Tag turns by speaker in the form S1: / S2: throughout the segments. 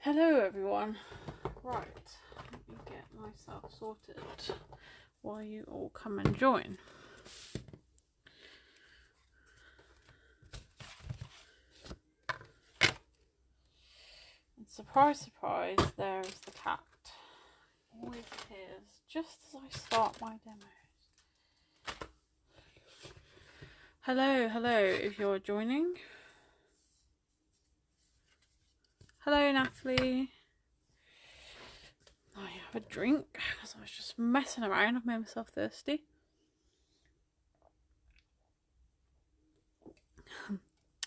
S1: Hello everyone. Right, let me get myself sorted while you all come and join. And surprise, surprise, there is the cat. Always appears just as I start my demos. Hello if you're joining. Hello Natalie. I have a drink because I was just messing around. I've made myself thirsty.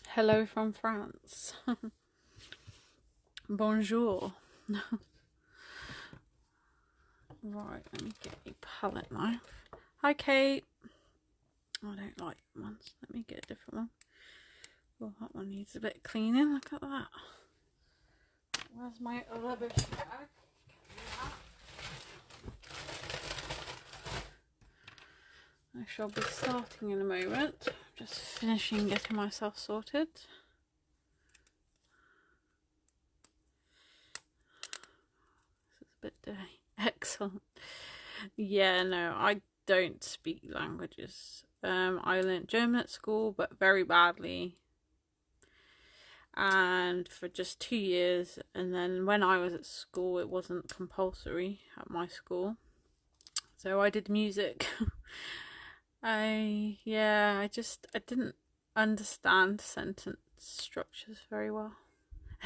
S1: Hello from France. Bonjour. Right, let me get a palette knife. Hi Kate. I don't like ones. Let me get a different one. Oh, that one needs a bit of cleaning. Look at that. Where's my rubbish bag? I shall be starting in a moment. Just finishing getting myself sorted. This is a bit dirty. Excellent. Yeah, no, I don't speak languages. I learnt German at school, but very badly. And for just 2 years, and then when I was at school, it wasn't compulsory at my school. So I did music. I didn't understand sentence structures very well.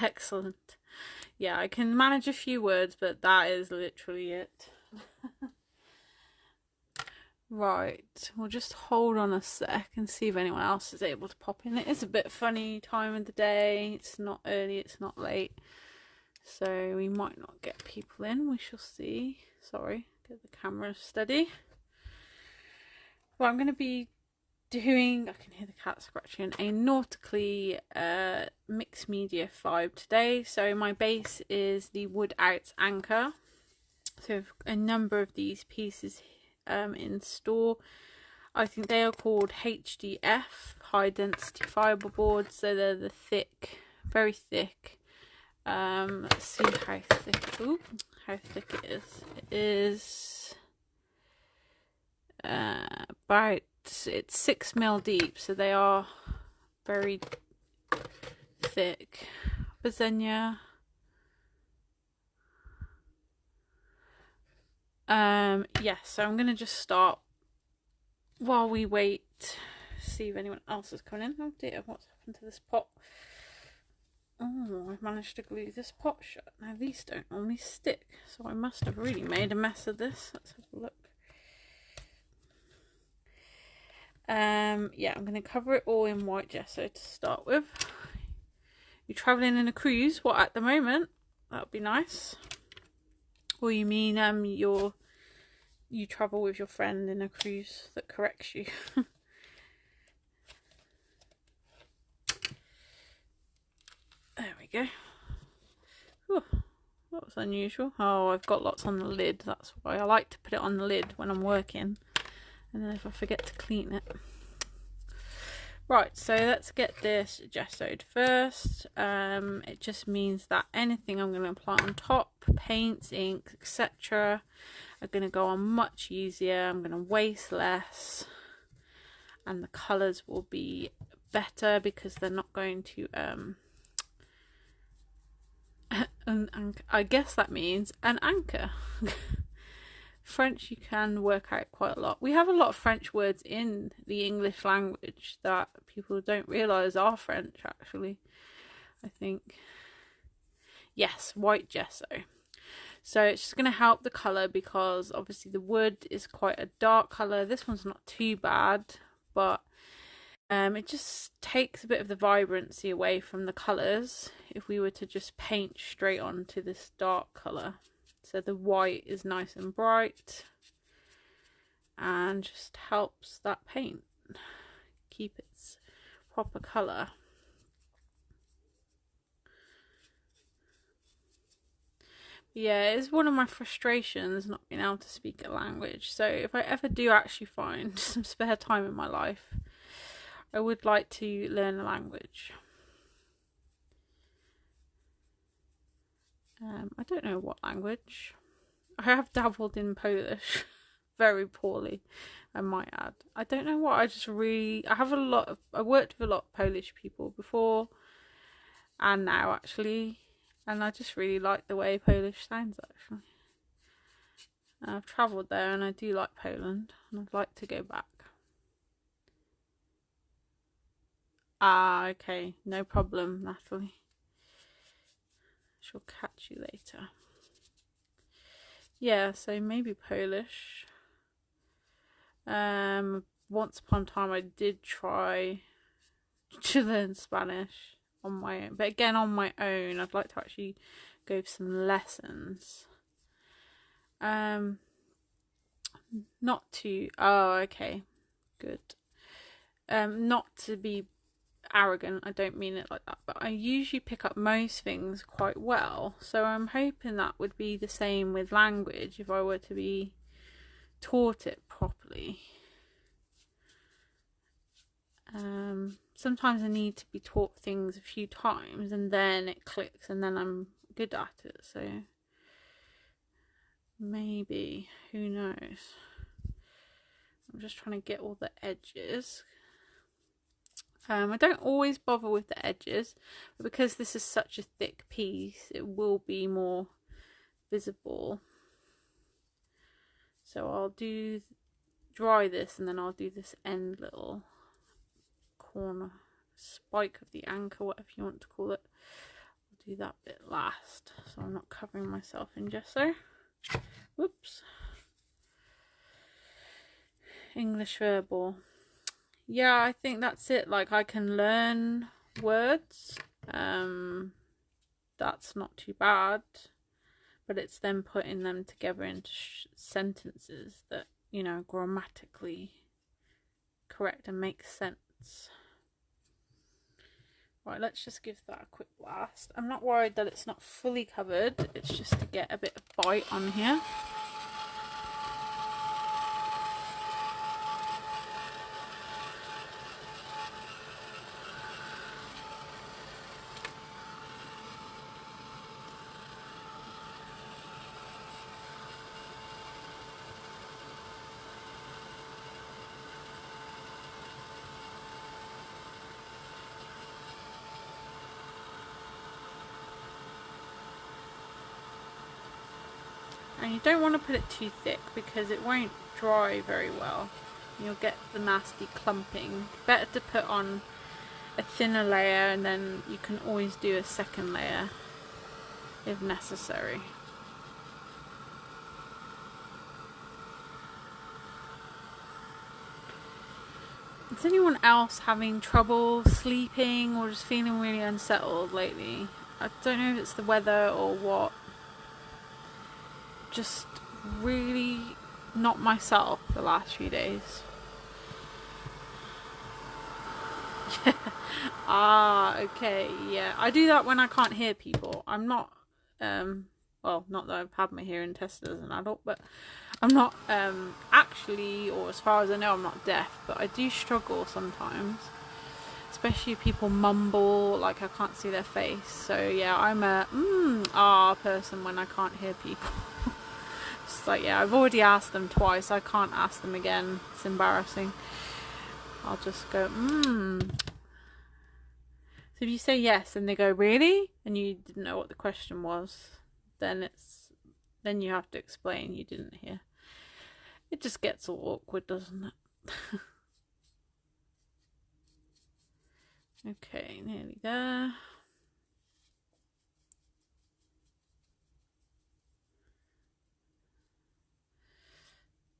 S1: Excellent. Yeah, I can manage a few words, but that is literally it. Right, we'll just hold on a sec and see if anyone else is able to pop in. It is a bit funny time of the day. It's not early, it's not late. So we might not get people in. We shall see. Sorry, get the camera steady. Well, I'm going to be doing, I can hear the cat scratching, a nautically mixed media vibe today. So my base is the wood out anchor. So a number of these pieces in store. I think they are called HDF, high density fibre boards. So they're the thick, very thick. Let's see how thick. Ooh, how thick it is. It is about, it's 6 mil deep, so they are very thick. Bazenia. Yeah, so I'm gonna just start while we wait, see if anyone else is coming in. Oh dear, what's happened to this pot? Oh, I've managed to glue this pot shut. Now these don't normally stick, so I must have really made a mess of this. Let's have a look. Yeah, I'm going to cover it all in white gesso to start with. You're travelling in a cruise? What, at the moment? That would be nice. Or you mean you travel with your friend in a cruise that corrects you? There we go. Whew, that was unusual. Oh, I've got lots on the lid. That's why I like to put it on the lid when I'm working. And then if I forget to clean it. Right, so let's get this gessoed first. It just means that anything I'm going to apply on top, paints, inks, etc., are going to go on much easier. I'm going to waste less, and the colours will be better because they're not going to I guess that means an anchor. French you can work out quite a lot. We have a lot of French words in the English language that people don't realise are French, actually, I think. Yes, white gesso. So it's just going to help the colour because obviously the wood is quite a dark colour. This one's not too bad, but it just takes a bit of the vibrancy away from the colours if we were to just paint straight onto this dark colour. So the white is nice and bright and just helps that paint keep its proper colour. Yeah, it's one of my frustrations not being able to speak a language. So if I ever do actually find some spare time in my life, I would like to learn a language. I don't know what language. I have dabbled in Polish very poorly, I might add. I don't know what, I worked with a lot of Polish people before and now actually, and I just really like the way Polish sounds actually. I've travelled there and I do like Poland and I'd like to go back. Ah, okay, no problem, Natalie. She'll catch you later. Yeah, so maybe Polish. Once upon a time I did try to learn Spanish on my own, but again on my own. I'd like to actually go for some lessons. Not to, oh, okay, good. Not to be arrogant, I don't mean it like that, but I usually pick up most things quite well, so I'm hoping that would be the same with language if I were to be taught it properly. Sometimes I need to be taught things a few times and then it clicks and then I'm good at it, so maybe, who knows. I'm just trying to get all the edges. I don't always bother with the edges, but because this is such a thick piece, it will be more visible. So I'll dry this and then I'll do this end little corner spike of the anchor, whatever you want to call it. I'll do that bit last, so I'm not covering myself in gesso. Whoops. English verbal. Yeah, I think that's it. Like, I can learn words. That's not too bad. But it's then putting them together into sentences that, you know, grammatically correct and make sense. Right, let's just give that a quick blast. I'm not worried that it's not fully covered. It's just to get a bit of bite on here. And you don't want to put it too thick because it won't dry very well. You'll get the nasty clumping. Better to put on a thinner layer and then you can always do a second layer if necessary. Is anyone else having trouble sleeping or just feeling really unsettled lately? I don't know if it's the weather or what. Just really not myself the last few days. Ah, okay, yeah. I do that when I can't hear people. I'm not, well, not that I've had my hearing tested as an adult, but I'm not actually, or as far as I know, I'm not deaf, but I do struggle sometimes. Especially if people mumble, like I can't see their face. So yeah, I'm a person when I can't hear people. It's like, yeah, I've already asked them twice. I can't ask them again. It's embarrassing. I'll just go, So if you say yes and they go, really? And you didn't know what the question was, then you have to explain you didn't hear. It just gets all awkward, doesn't it? Okay, nearly there.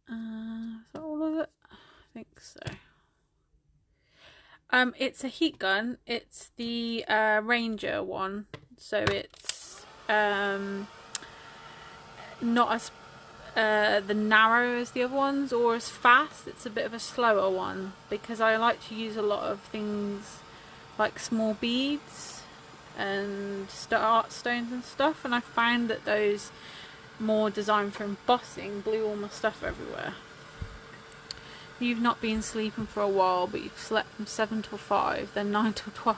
S1: Is that all of it? I think so. It's a heat gun. It's the Ranger one, so it's not as the narrow as the other ones or as fast. It's a bit of a slower one because I like to use a lot of things like small beads and art stones and stuff, and I find that those more designed for embossing blew all my stuff everywhere. If you've not been sleeping for a while but you've slept from 7 till 5, then 9 till 12,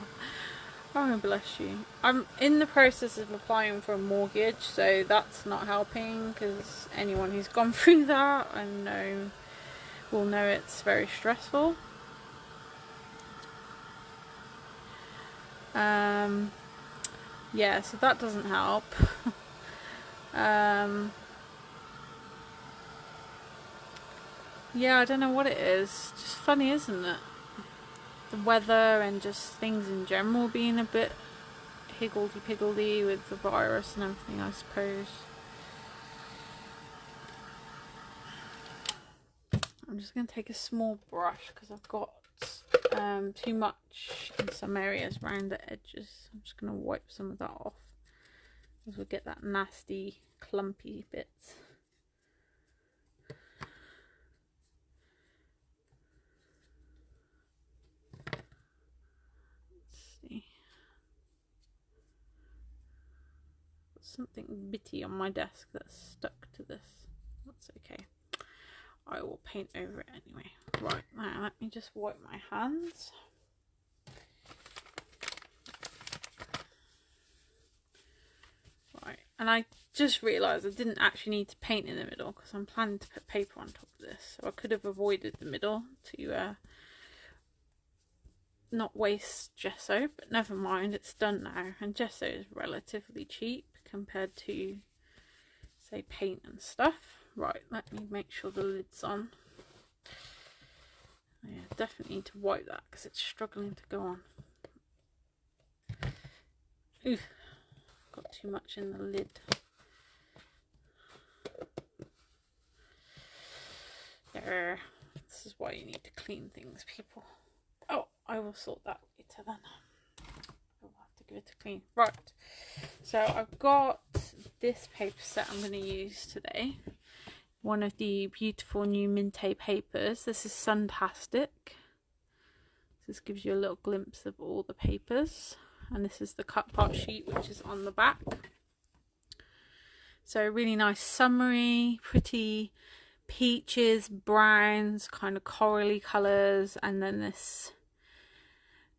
S1: Oh, bless you. I'm in the process of applying for a mortgage, so that's not helping, because anyone who's gone through that I know will know it's very stressful. Yeah, so that doesn't help. Yeah, I don't know what it is. Just funny, isn't it? The weather and just things in general being a bit higgledy-piggledy with the virus and everything, I suppose. I'm just going to take a small brush because I've got too much in some areas around the edges. I'm just going to wipe some of that off as we get that nasty clumpy bits. Something bitty on my desk that's stuck to this. That's okay. I will paint over it anyway. Right, now let me just wipe my hands. Right, and I just realised I didn't actually need to paint in the middle because I'm planning to put paper on top of this. So I could have avoided the middle to not waste gesso, but never mind, it's done now. And gesso is relatively cheap compared to, say, paint and stuff. Right, let me make sure the lid's on. Yeah, definitely need to wipe that because it's struggling to go on. Ooh, got too much in the lid. There. This is why you need to clean things, people. Oh, I will sort that later then. I'll have to give it a clean. Right, so I've got this paper set I'm going to use today. One of the beautiful new Minte papers. This is Suntastic. This gives you a little glimpse of all the papers. And this is the cut part sheet, which is on the back. So really nice summery, pretty peaches, browns, kind of corally colours, and then this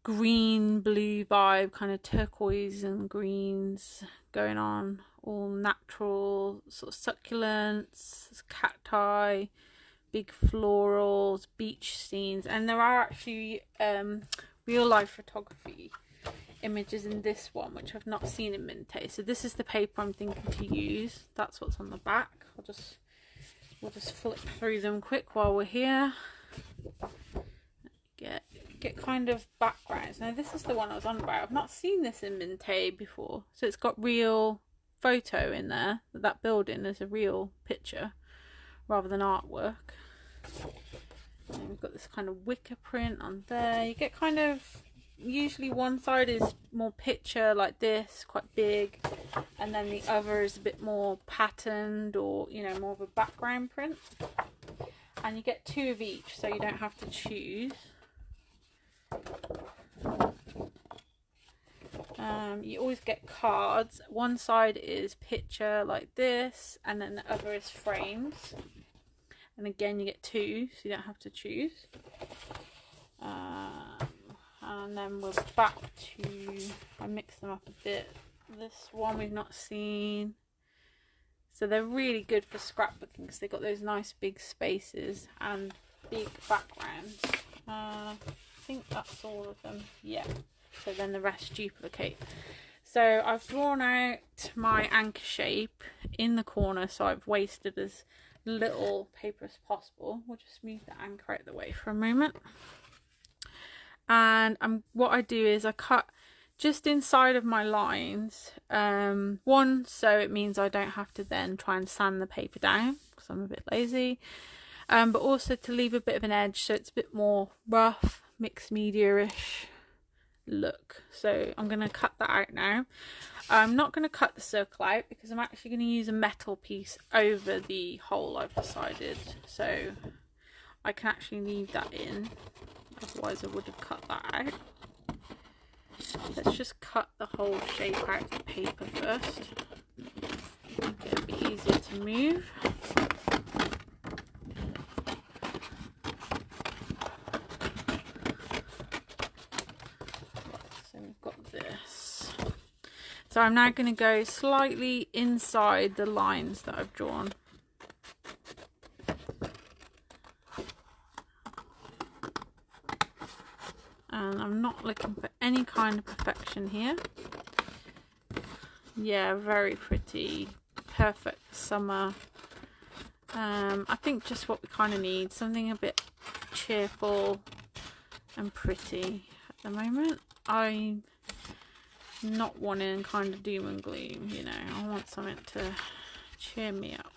S1: green blue vibe, kind of turquoise and greens going on, all natural sort of succulents, cacti, big florals, beach scenes, and there are actually real life photography images in this one which I've not seen in Minte. So this is the paper I'm thinking to use. That's what's on the back. We'll just flip through them quick while we're here. Get kind of backgrounds. Now this is the one I was on about. I've not seen this in Minte before. So it's got real photo in there. That building is a real picture rather than artwork. And we've got this kind of wicker print on there. You get kind of, usually one side is more picture like this, quite big, and then the other is a bit more patterned, or you know, more of a background print. And you get two of each, so you don't have to choose. You always get cards. One side is picture like this, and then the other is frames. And again, you get two, so you don't have to choose. And then we're back to, I mixed them up a bit. This one we've not seen. So they're really good for scrapbooking because they've got those nice big spaces and big backgrounds. I think that's all of them. Yeah. So then the rest duplicate. So I've drawn out my anchor shape in the corner, so I've wasted as little paper as possible. We'll just move the anchor out of the way for a moment. And what I do is I cut just inside of my lines, one, so it means I don't have to then try and sand the paper down because I'm a bit lazy, but also to leave a bit of an edge so it's a bit more rough, mixed media-ish look. So I'm going to cut that out now. I'm not going to cut the circle out because I'm actually going to use a metal piece over the hole, I've decided, so I can actually leave that in. Otherwise I would have cut that out. Let's just cut the whole shape out of the paper first. Make it a bit easier to move. Right, so we've got this. So I'm now going to go slightly inside the lines that I've drawn. And I'm not looking for any kind of perfection here. Yeah, very pretty. Perfect summer. I think just what we kind of need. Something a bit cheerful and pretty at the moment. I'm not wanting kind of doom and gloom, you know. I want something to cheer me up.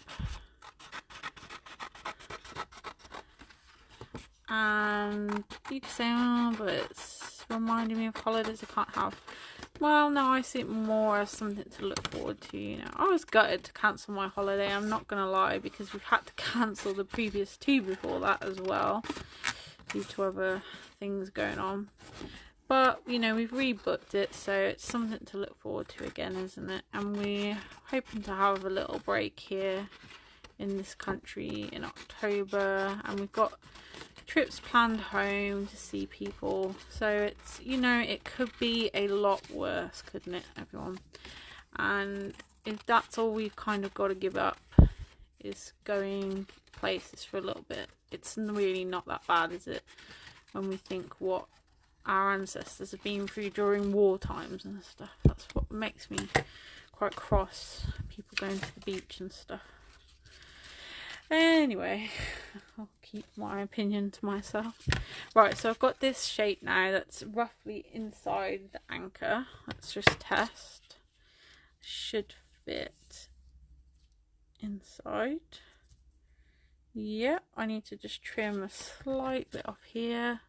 S1: And you can say, oh, but it's reminding me of holidays I can't have. Well, no, I see it more as something to look forward to, you know. I was gutted to cancel my holiday, I'm not going to lie, because we've had to cancel the previous 2 before that as well, due to other things going on. But, you know, we've rebooked it, so it's something to look forward to again, isn't it? And we're hoping to have a little break here in this country in October, and we've got trips planned home to see people. So it's, you know, it could be a lot worse, couldn't it, everyone? And if that's all we've kind of got to give up, is going places for a little bit, it's really not that bad, is it? When we think what our ancestors have been through during war times and stuff. That's what makes me quite cross, people going to the beach and stuff. Anyway, I'll keep my opinion to myself. Right, so I've got this shape now that's roughly inside the anchor. Let's just test. Should fit inside. Yep, I need to just trim a slight bit off here.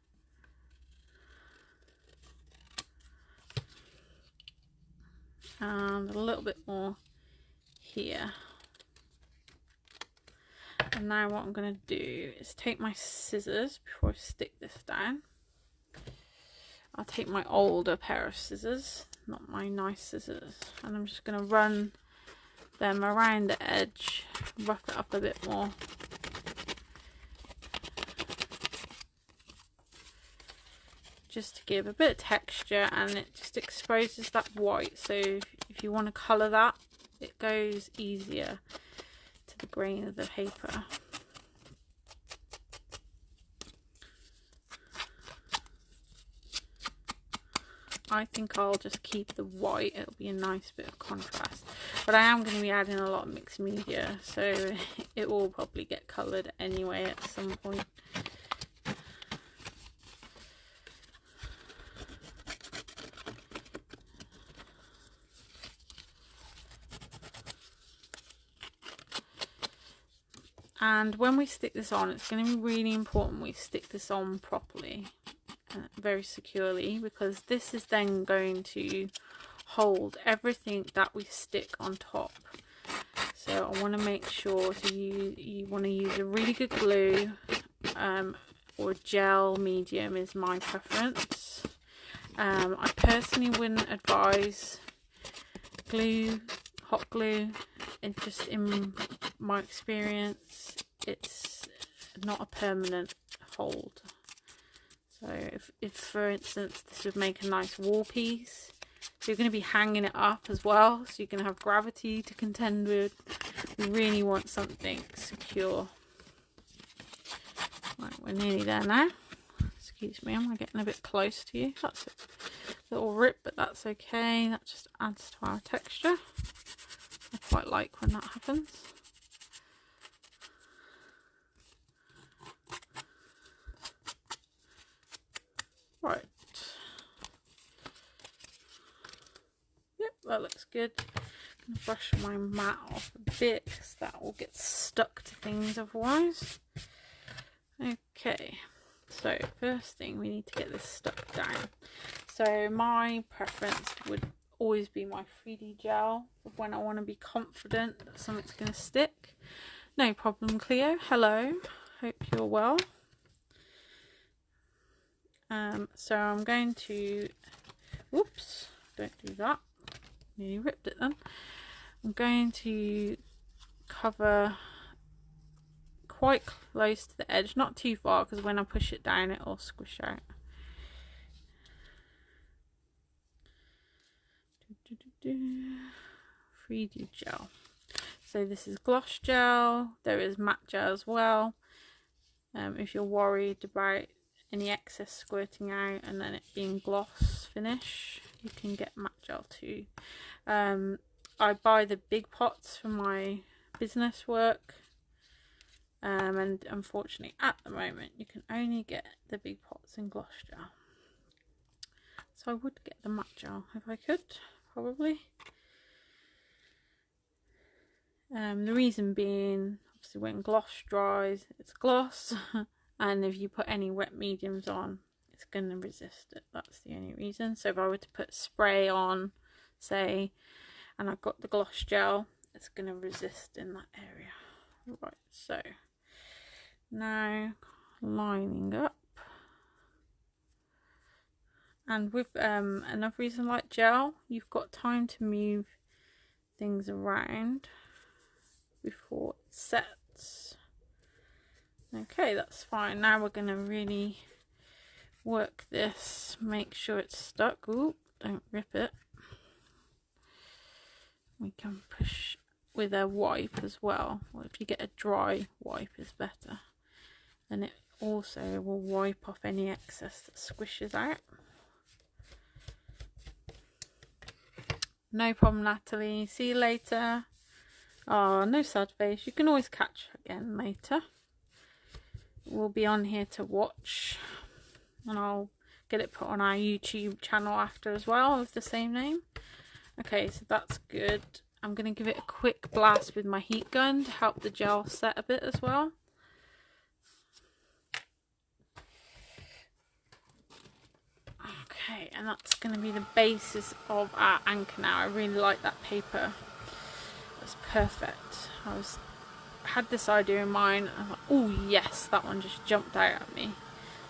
S1: And a little bit more here. And now what I'm going to do is take my scissors before I stick this down. I'll take my older pair of scissors, not my nice scissors, and I'm just going to run them around the edge, rough it up a bit more. Just to give a bit of texture, and it just exposes that white, so if you want to colour that, it goes easier to the grain of the paper. I think I'll just keep the white, it'll be a nice bit of contrast. But I am going to be adding a lot of mixed media, so it will probably get coloured anyway at some point. And when we stick this on, it's going to be really important we stick this on properly, very securely, because this is then going to hold everything that we stick on top. So I want to make sure you want to use a really good glue, or gel medium is my preference. I personally wouldn't advise glue, hot glue. And just in my experience, it's not a permanent hold. So if for instance this would make a nice wall piece, so you're going to be hanging it up as well, so you're going to have gravity to contend with. We really want something secure. Right, we're nearly there now. Excuse me, am I getting a bit close to you? That's a little rip, but that's okay. That just adds to our texture. I quite like when that happens. Right. Yep, that looks good. I'm going to brush my mat off a bit because that will get stuck to things otherwise. Okay, so first thing, we need to get this stuck down. So my preference would always be my 3D gel when I want to be confident that something's going to stick. No problem, Cleo. Hello, hope you're well. So I'm going to, whoops, don't do that, nearly ripped it then. I'm going to cover quite close to the edge, not too far, because when I push it down it'll squish out. 3D gel. So this is gloss gel. There is matte gel as well. If you're worried about any excess squirting out and then it being gloss finish, you can get matte gel too. I buy the big pots for my business work, and unfortunately at the moment you can only get the big pots in gloss gel. So I would get the matte gel if I could, probably. The reason being, obviously when gloss dries, it's gloss, and if you put any wet mediums on, it's going to resist it. That's the only reason. So if I were to put spray on, say, and I've got the gloss gel, it's going to resist in that area. Right, so now lining up. And with another reason like gel, you've got time to move things around before it sets. Okay, that's fine. Now we're going to really work this, make sure it's stuck. Ooh, don't rip it. We can push with a wipe as well. Well, if you get a dry wipe, is better. And it also will wipe off any excess that squishes out. No problem, Natalie. See you later. Oh, no sad face. You can always catch again later. We'll be on here to watch. And I'll get it put on our YouTube channel after as well with the same name. Okay, so that's good. I'm going to give it a quick blast with my heat gun to help the gel set a bit as well. Okay, and that's going to be the basis of our anchor now. I really like that paper. That's perfect. I had this idea in mind. I was like, oh yes, that one just jumped out at me.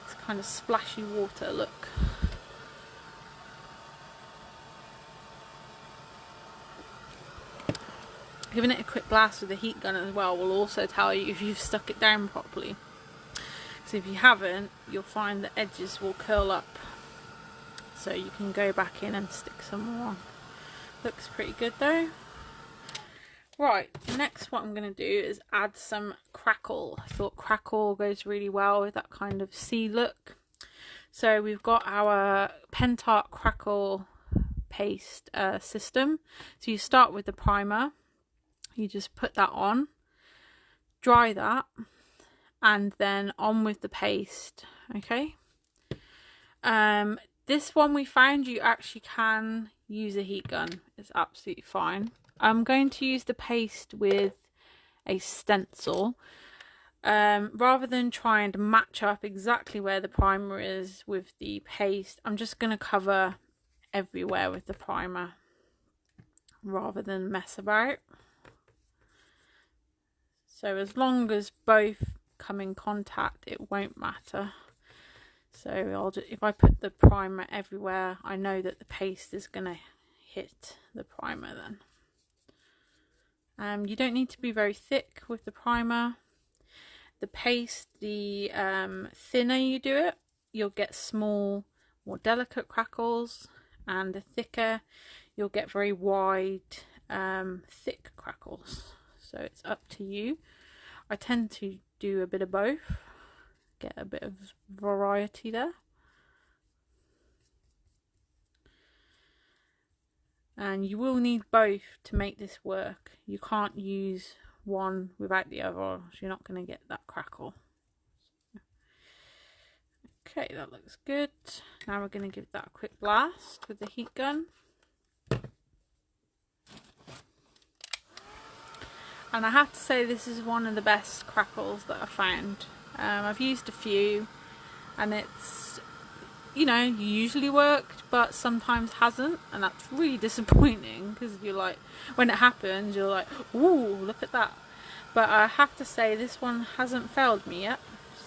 S1: It's kind of splashy water look. Giving it a quick blast with the heat gun as well will also tell you if you've stuck it down properly. So if you haven't, you'll find the edges will curl up. So you can go back in and stick some more on. Looks pretty good though. Right, next what I'm going to do is add some crackle. I thought crackle goes really well with that kind of sea look. So we've got our Pentart crackle paste system. So you start with the primer. You just put that on, dry that, and then on with the paste. Okay. This one we found you actually can use a heat gun. It's absolutely fine. I'm going to use the paste with a stencil. Rather than trying to match up exactly where the primer is with the paste, I'm just going to cover everywhere with the primer rather than mess about. So as long as both come in contact, it won't matter. So if I put the primer everywhere, I know that the paste is going to hit the primer then. You don't need to be very thick with the primer. The paste, the thinner you do it, you'll get small, more delicate crackles, and the thicker, you'll get very wide, thick crackles. So it's up to you. I tend to do a bit of both, get a bit of variety there. And you will need both to make this work. You can't use one without the other, or you're not going to get that crackle. Okay, that looks good. Now we're going to give that a quick blast with the heat gun. And I have to say this is one of the best crackles that I've found. I've used a few and it's, you know, usually worked but sometimes hasn't, and that's really disappointing because you're like, when it happens you're like, ooh, look at that. But I have to say this one hasn't failed me yet,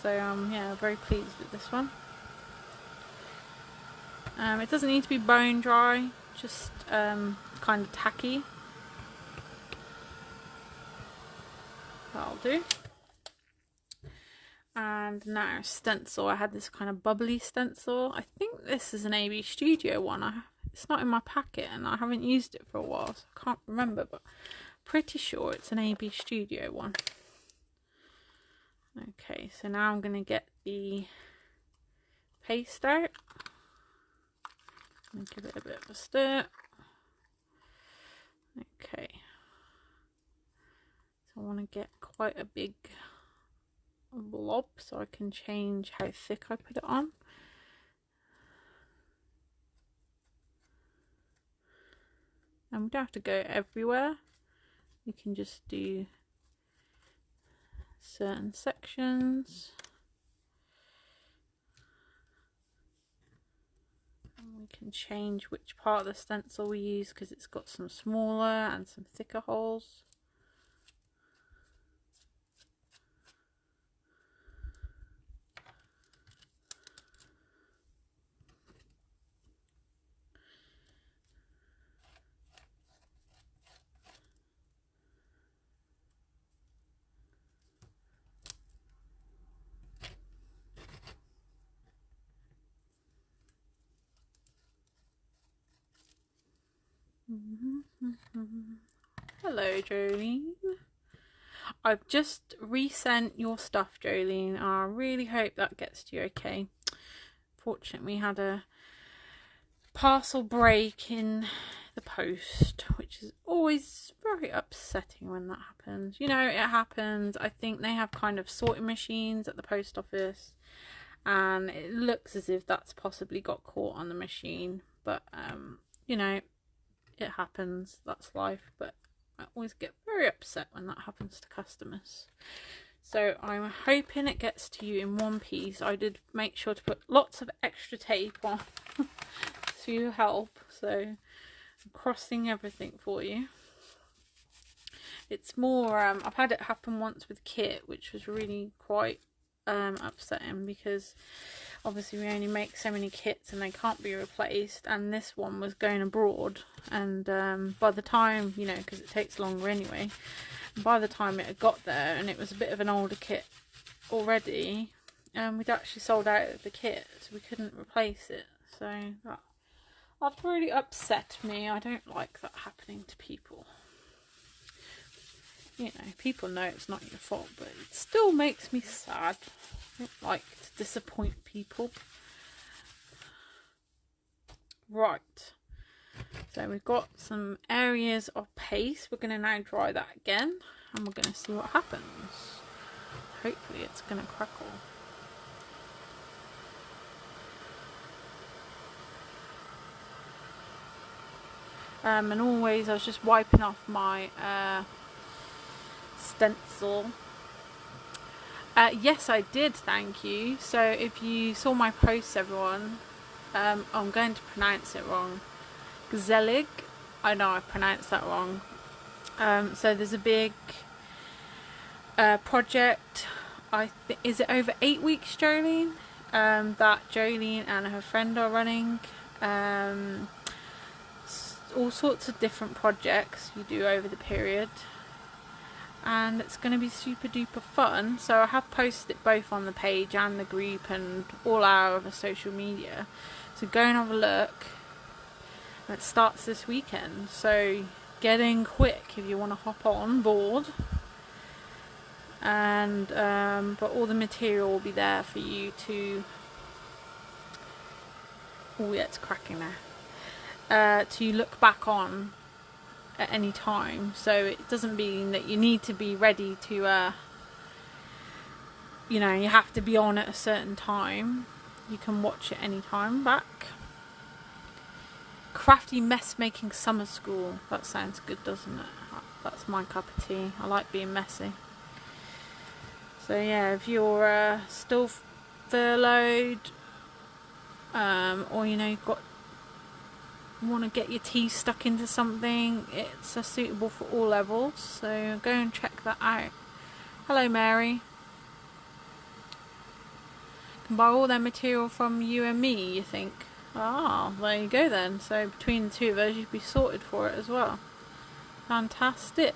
S1: so yeah, very pleased with this one. It doesn't need to be bone dry, just kind of tacky. That'll do. And now stencil. I had this kind of bubbly stencil. I think this is an AB Studio one. it's not in my packet and I haven't used it for a while, so I can't remember, but pretty sure it's an AB Studio one. Okay, so now I'm going to get the paste out and give it a bit of a stir. Okay, so I want to get quite a big blob so I can change how thick I put it on. And we don't have to go everywhere, you can just do certain sections. And we can change which part of the stencil we use because it's got some smaller and some thicker holes. Hello, Jolene. I've just resent your stuff, Jolene. I really hope that gets to you okay. Fortunately, we had a parcel break in the post, which is always very upsetting when that happens. You know, it happens. I think they have kind of sorting machines at the post office, and it looks as if that's possibly got caught on the machine, but you know, it happens, that's life. But I always get very upset when that happens to customers. So I'm hoping it gets to you in one piece. I did make sure to put lots of extra tape on to help, so I'm crossing everything for you. It's more I've had it happen once with Kit, which was really quite upsetting because obviously we only make so many kits and they can't be replaced, and this one was going abroad, and by the time, you know, because it takes longer anyway, by the time it had got there and it was a bit of an older kit already, we'd actually sold out of the kit, so we couldn't replace it. So that really upset me. I don't like that happening to people. You know, people know it's not your fault, but it still makes me sad. I don't like to disappoint people. Right, so we've got some areas of paste. We're going to now dry that again, and we're going to see what happens. Hopefully it's going to crackle. And always I was just wiping off my stencil. Yes, I did, thank you. So if you saw my post, everyone, I'm going to pronounce it wrong. Gzelig, I know I pronounced that wrong. So there's a big project, is it over 8 weeks, Jolene? That Jolene and her friend are running. All sorts of different projects you do over the period, and it's going to be super duper fun. So I have posted it both on the page and the group and all our other social media, so go and have a look. And it starts this weekend, so get in quick if you want to hop on board. And but all the material will be there for you to, oh yeah, it's cracking now, to look back on at any time. So it doesn't mean that you need to be ready to you know, you have to be on at a certain time. You can watch it any time back. Crafty mess making summer school, that sounds good, doesn't it? That's my cup of tea. I like being messy. So yeah, if you're still furloughed, or you know, you've got, want to get your teeth stuck into something, it's suitable for all levels, so go and check that out. Hello Mary. You can buy all their material from you and me, you think? Ah, there you go then. So between the two of us you'd be sorted for it as well. Fantastic.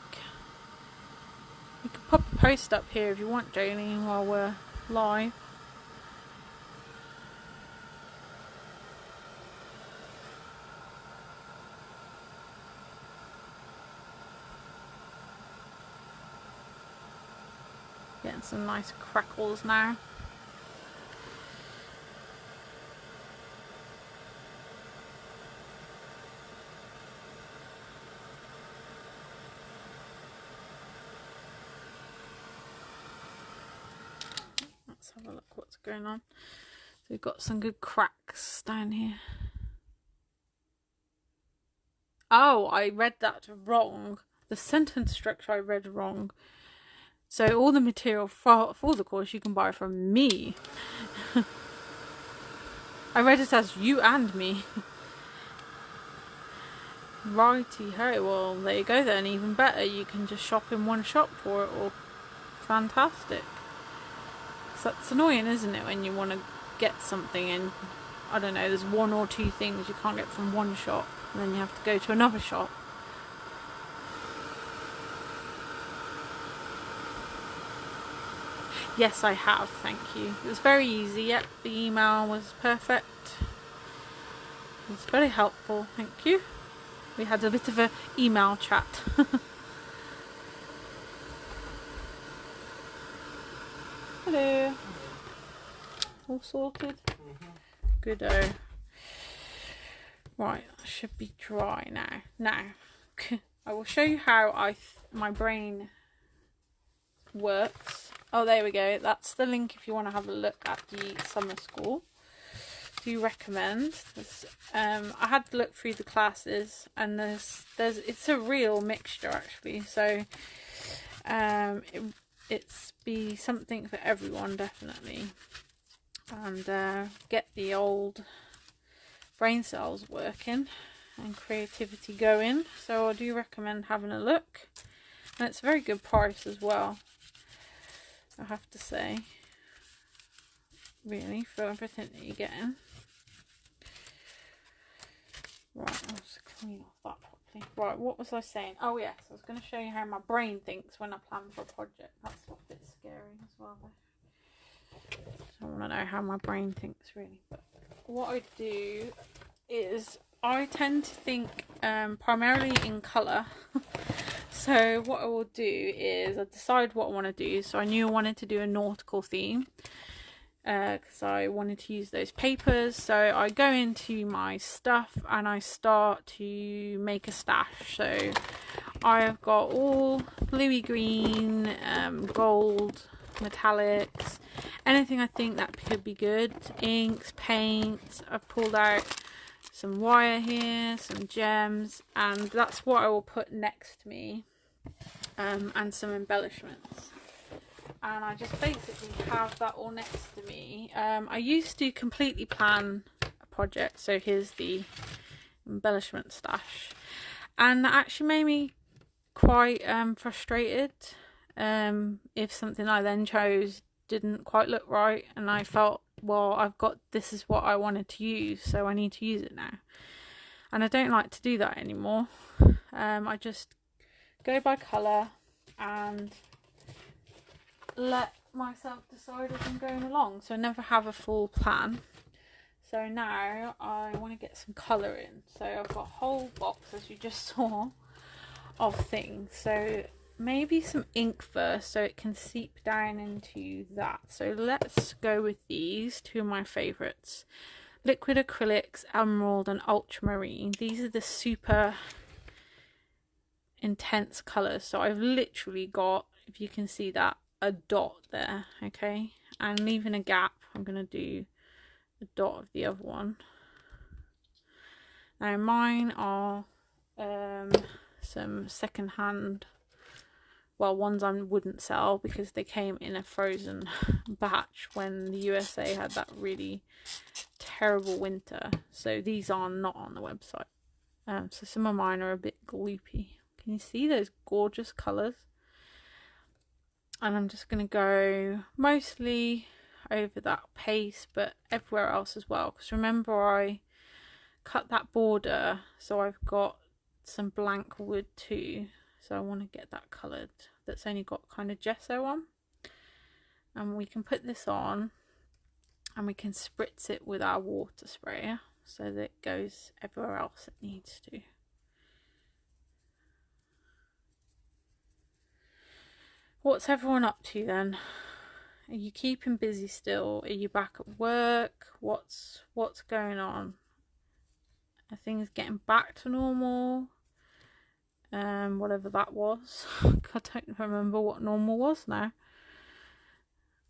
S1: You can pop a post up here if you want, Jolene, while we're live. Getting some nice crackles now. Let's have a look what's going on. So we've got some good cracks down here. Oh, I read that wrong. The sentence structure I read wrong. So all the material for the course you can buy from me. I read it as you and me. Righty ho, well there you go then, even better. You can just shop in one shop for it all. Fantastic. So that's annoying, isn't it, when you want to get something and, I don't know, there's one or two things you can't get from one shop and then you have to go to another shop. Yes, I have, thank you. It was very easy. Yep, the email was perfect. It was very helpful, thank you. We had a bit of an email chat. Hello. All sorted? Good-o. Right, that should be dry now. Now, I will show you how my brain works. Oh, there we go. That's the link if you want to have a look at the summer school. Do recommend. I had to look through the classes, and it's a real mixture actually. So it's be something for everyone definitely, and get the old brain cells working and creativity going. So I do recommend having a look, and it's a very good price as well, I have to say, really, for everything that you're getting. Right, I'll just clean off that properly. Right, what was I saying? Oh yes, I was going to show you how my brain thinks when I plan for a project. That's a bit scary as well though. So I want to know how my brain thinks really. But what I do is I tend to think primarily in colour. So what I will do is I decide what I want to do. So I knew I wanted to do a nautical theme, because I wanted to use those papers. So I go into my stuff and I start to make a stash. So I've got all bluey green, gold, metallics, anything I think that could be good, inks, paints. I've pulled out some wire here, some gems, and that's what I will put next to me, and some embellishments. And I just basically have that all next to me. I used to completely plan a project, so here's the embellishment stash, and that actually made me quite frustrated if something I then chose didn't quite look right, and I felt, well, this is what I wanted to use, so I need to use it now. And I don't like to do that anymore. I just go by colour and let myself decide as I'm going along, so I never have a full plan. So now I want to get some colour in, so I've got a whole box, as you just saw, of things. So maybe some ink first so it can seep down into that. So let's go with these two of my favourites, liquid acrylics, emerald and ultramarine. These are the super intense colours. So I've literally got, if you can see that, a dot there, okay, and leaving a gap, I'm going to do a dot of the other one. Now mine are some second-hand, well, ones I wouldn't sell because they came in a frozen batch when the USA had that really terrible winter, so these are not on the website. So some of mine are a bit gloopy. Can you see those gorgeous colours? And I'm just going to go mostly over that paste, but everywhere else as well, because remember I cut that border, so I've got some blank wood too, so I want to get that coloured, that's only got kind of gesso on. And we can put this on and we can spritz it with our water sprayer so that it goes everywhere else it needs to. what's everyone up to then? Are you keeping busy still? Are you back at work? What's going on? Are things getting back to normal? Whatever that was. I don't remember what normal was now.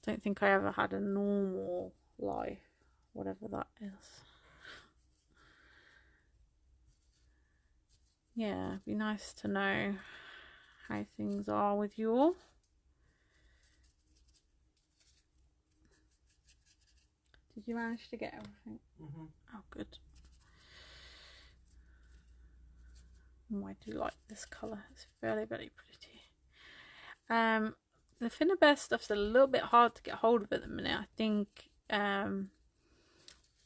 S1: Don't think I ever had a normal life, whatever that is. Yeah, it'd be nice to know how things are with you all. Did you manage to get everything?
S2: Mm-hmm.
S1: Oh, good. Oh, I do like this colour. It's very, very pretty. The Finnabair stuff's a little bit hard to get hold of at the minute. I think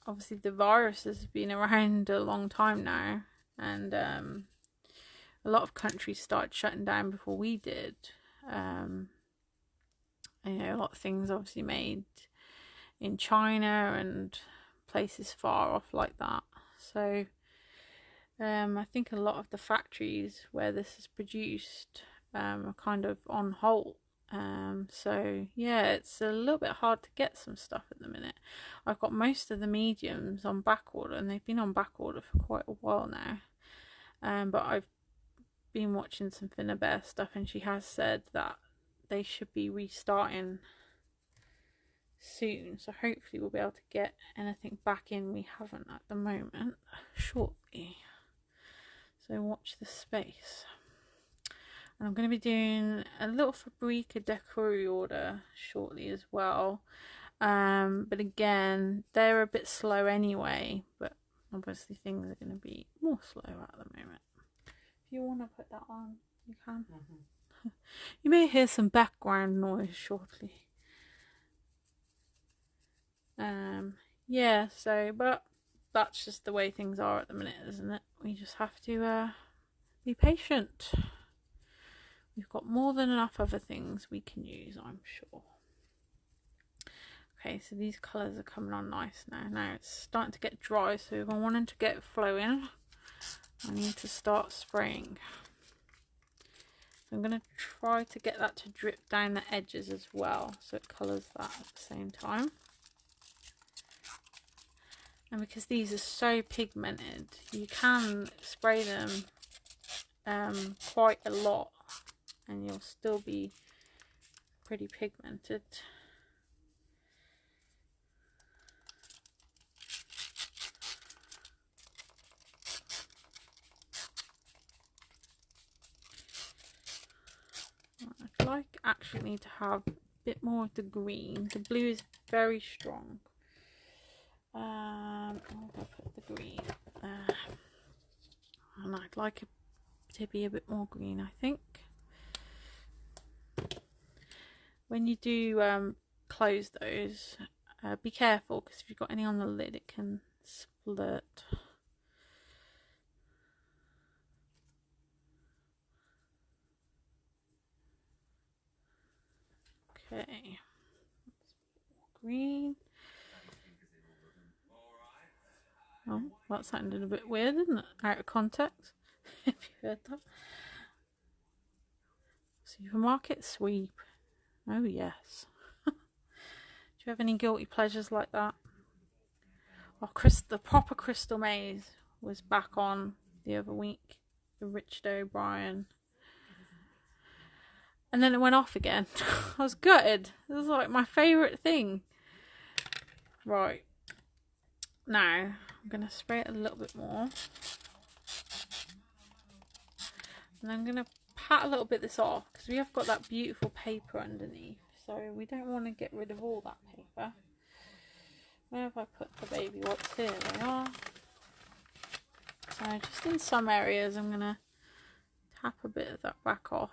S1: obviously the virus has been around a long time now, and a lot of countries started shutting down before we did. You know, a lot of things obviously made in China and places far off like that. So I think a lot of the factories where this is produced are kind of on hold. So yeah, it's a little bit hard to get some stuff at the minute. I've got most of the mediums on back order, and they've been on back order for quite a while now. But I've been watching some Finnabair stuff, and she has said that they should be restarting soon. So hopefully we'll be able to get anything back in we haven't at the moment shortly. So watch the space. And I'm going to be doing a little Fabrica Decori order shortly as well. But again, they're a bit slow anyway. But obviously things are going to be more slow at the moment. If you want to put that on, you can. Mm-hmm. You may hear some background noise shortly. Yeah, so, but that's just the way things are at the minute, isn't it? We just have to be patient. We've got more than enough other things we can use, I'm sure. Okay, so these colours are coming on nice now. Now it's starting to get dry, so if I wanted to get it flowing, I need to start spraying. So I'm going to try to get that to drip down the edges as well, so it colours that at the same time. And because these are so pigmented, you can spray them quite a lot and you'll still be pretty pigmented. I'd like actually to have a bit more of the green. The blue is very strong. I'll put the green there. And I'd like it to be a bit more green, I think. When you do close those, be careful, because if you've got any on the lid it can split. Okay, green. Oh, that sounded a bit weird, didn't it? Out of context. If you heard that. Supermarket sweep. Oh yes. Do you have any guilty pleasures like that? Oh, the proper Crystal Maze was back on the other week. The Richard O'Brien. And then it went off again. I was gutted. It was like my favourite thing. Right. Now, I'm going to spray it a little bit more. And I'm going to pat a little bit this off, because we have got that beautiful paper underneath. So we don't want to get rid of all that paper. Where have I put the baby wipes? Here they are. So just in some areas I'm going to tap a bit of that back off.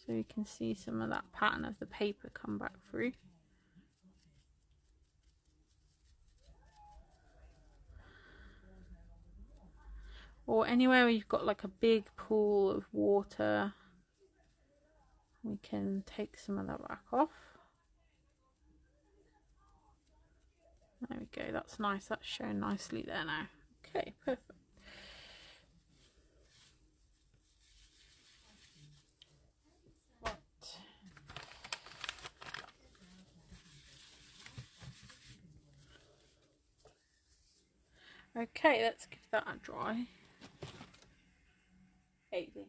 S1: So you can see some of that pattern of the paper come back through. Or anywhere where you've got like a big pool of water, we can take some of that back off. There we go, that's nice, that's shown nicely there now. Okay, perfect. Okay, let's give that a dry. Easy.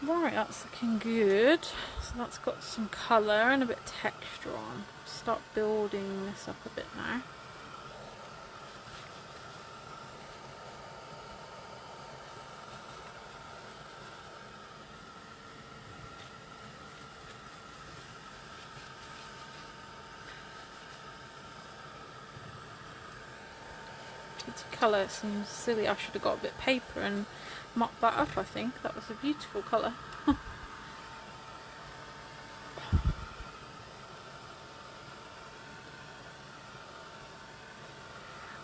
S1: Right, that's looking good. So that's got some colour and a bit of texture on. Start building this up a bit now. Colour seems silly. I should have got a bit of paper and mopped that up. I think that was a beautiful colour.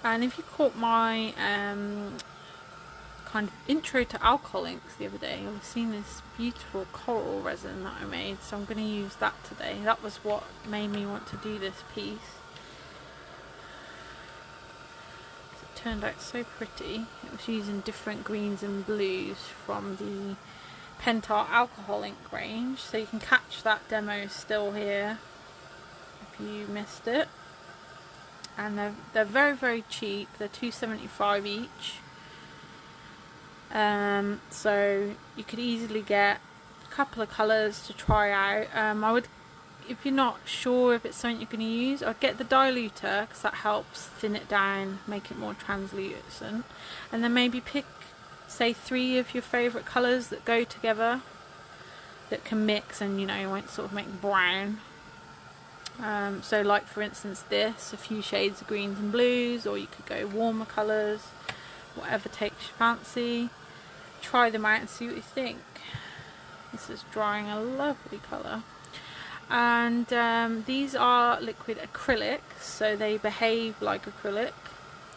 S1: And if you caught my kind of intro to alcohol inks the other day, I've seen this beautiful coral resin that I made, so I'm going to use that today. That was what made me want to do this piece. Turned out so pretty. It was using different greens and blues from the Pentar alcohol ink range, so you can catch that demo still here if you missed it. And they're very cheap. They're $2.75 each. So you could easily get a couple of colours to try out. I would, if you're not sure if it's something you're going to use, I'd get the diluter because that helps thin it down, make it more translucent, and then maybe pick, say, 3 of your favourite colours that go together, that can mix and, you know, you won't sort of make brown. So like for instance this, a few shades of greens and blues, or you could go warmer colours, whatever takes your fancy. Try them out and see what you think. This is drying a lovely colour. And these are liquid acrylics, so they behave like acrylic,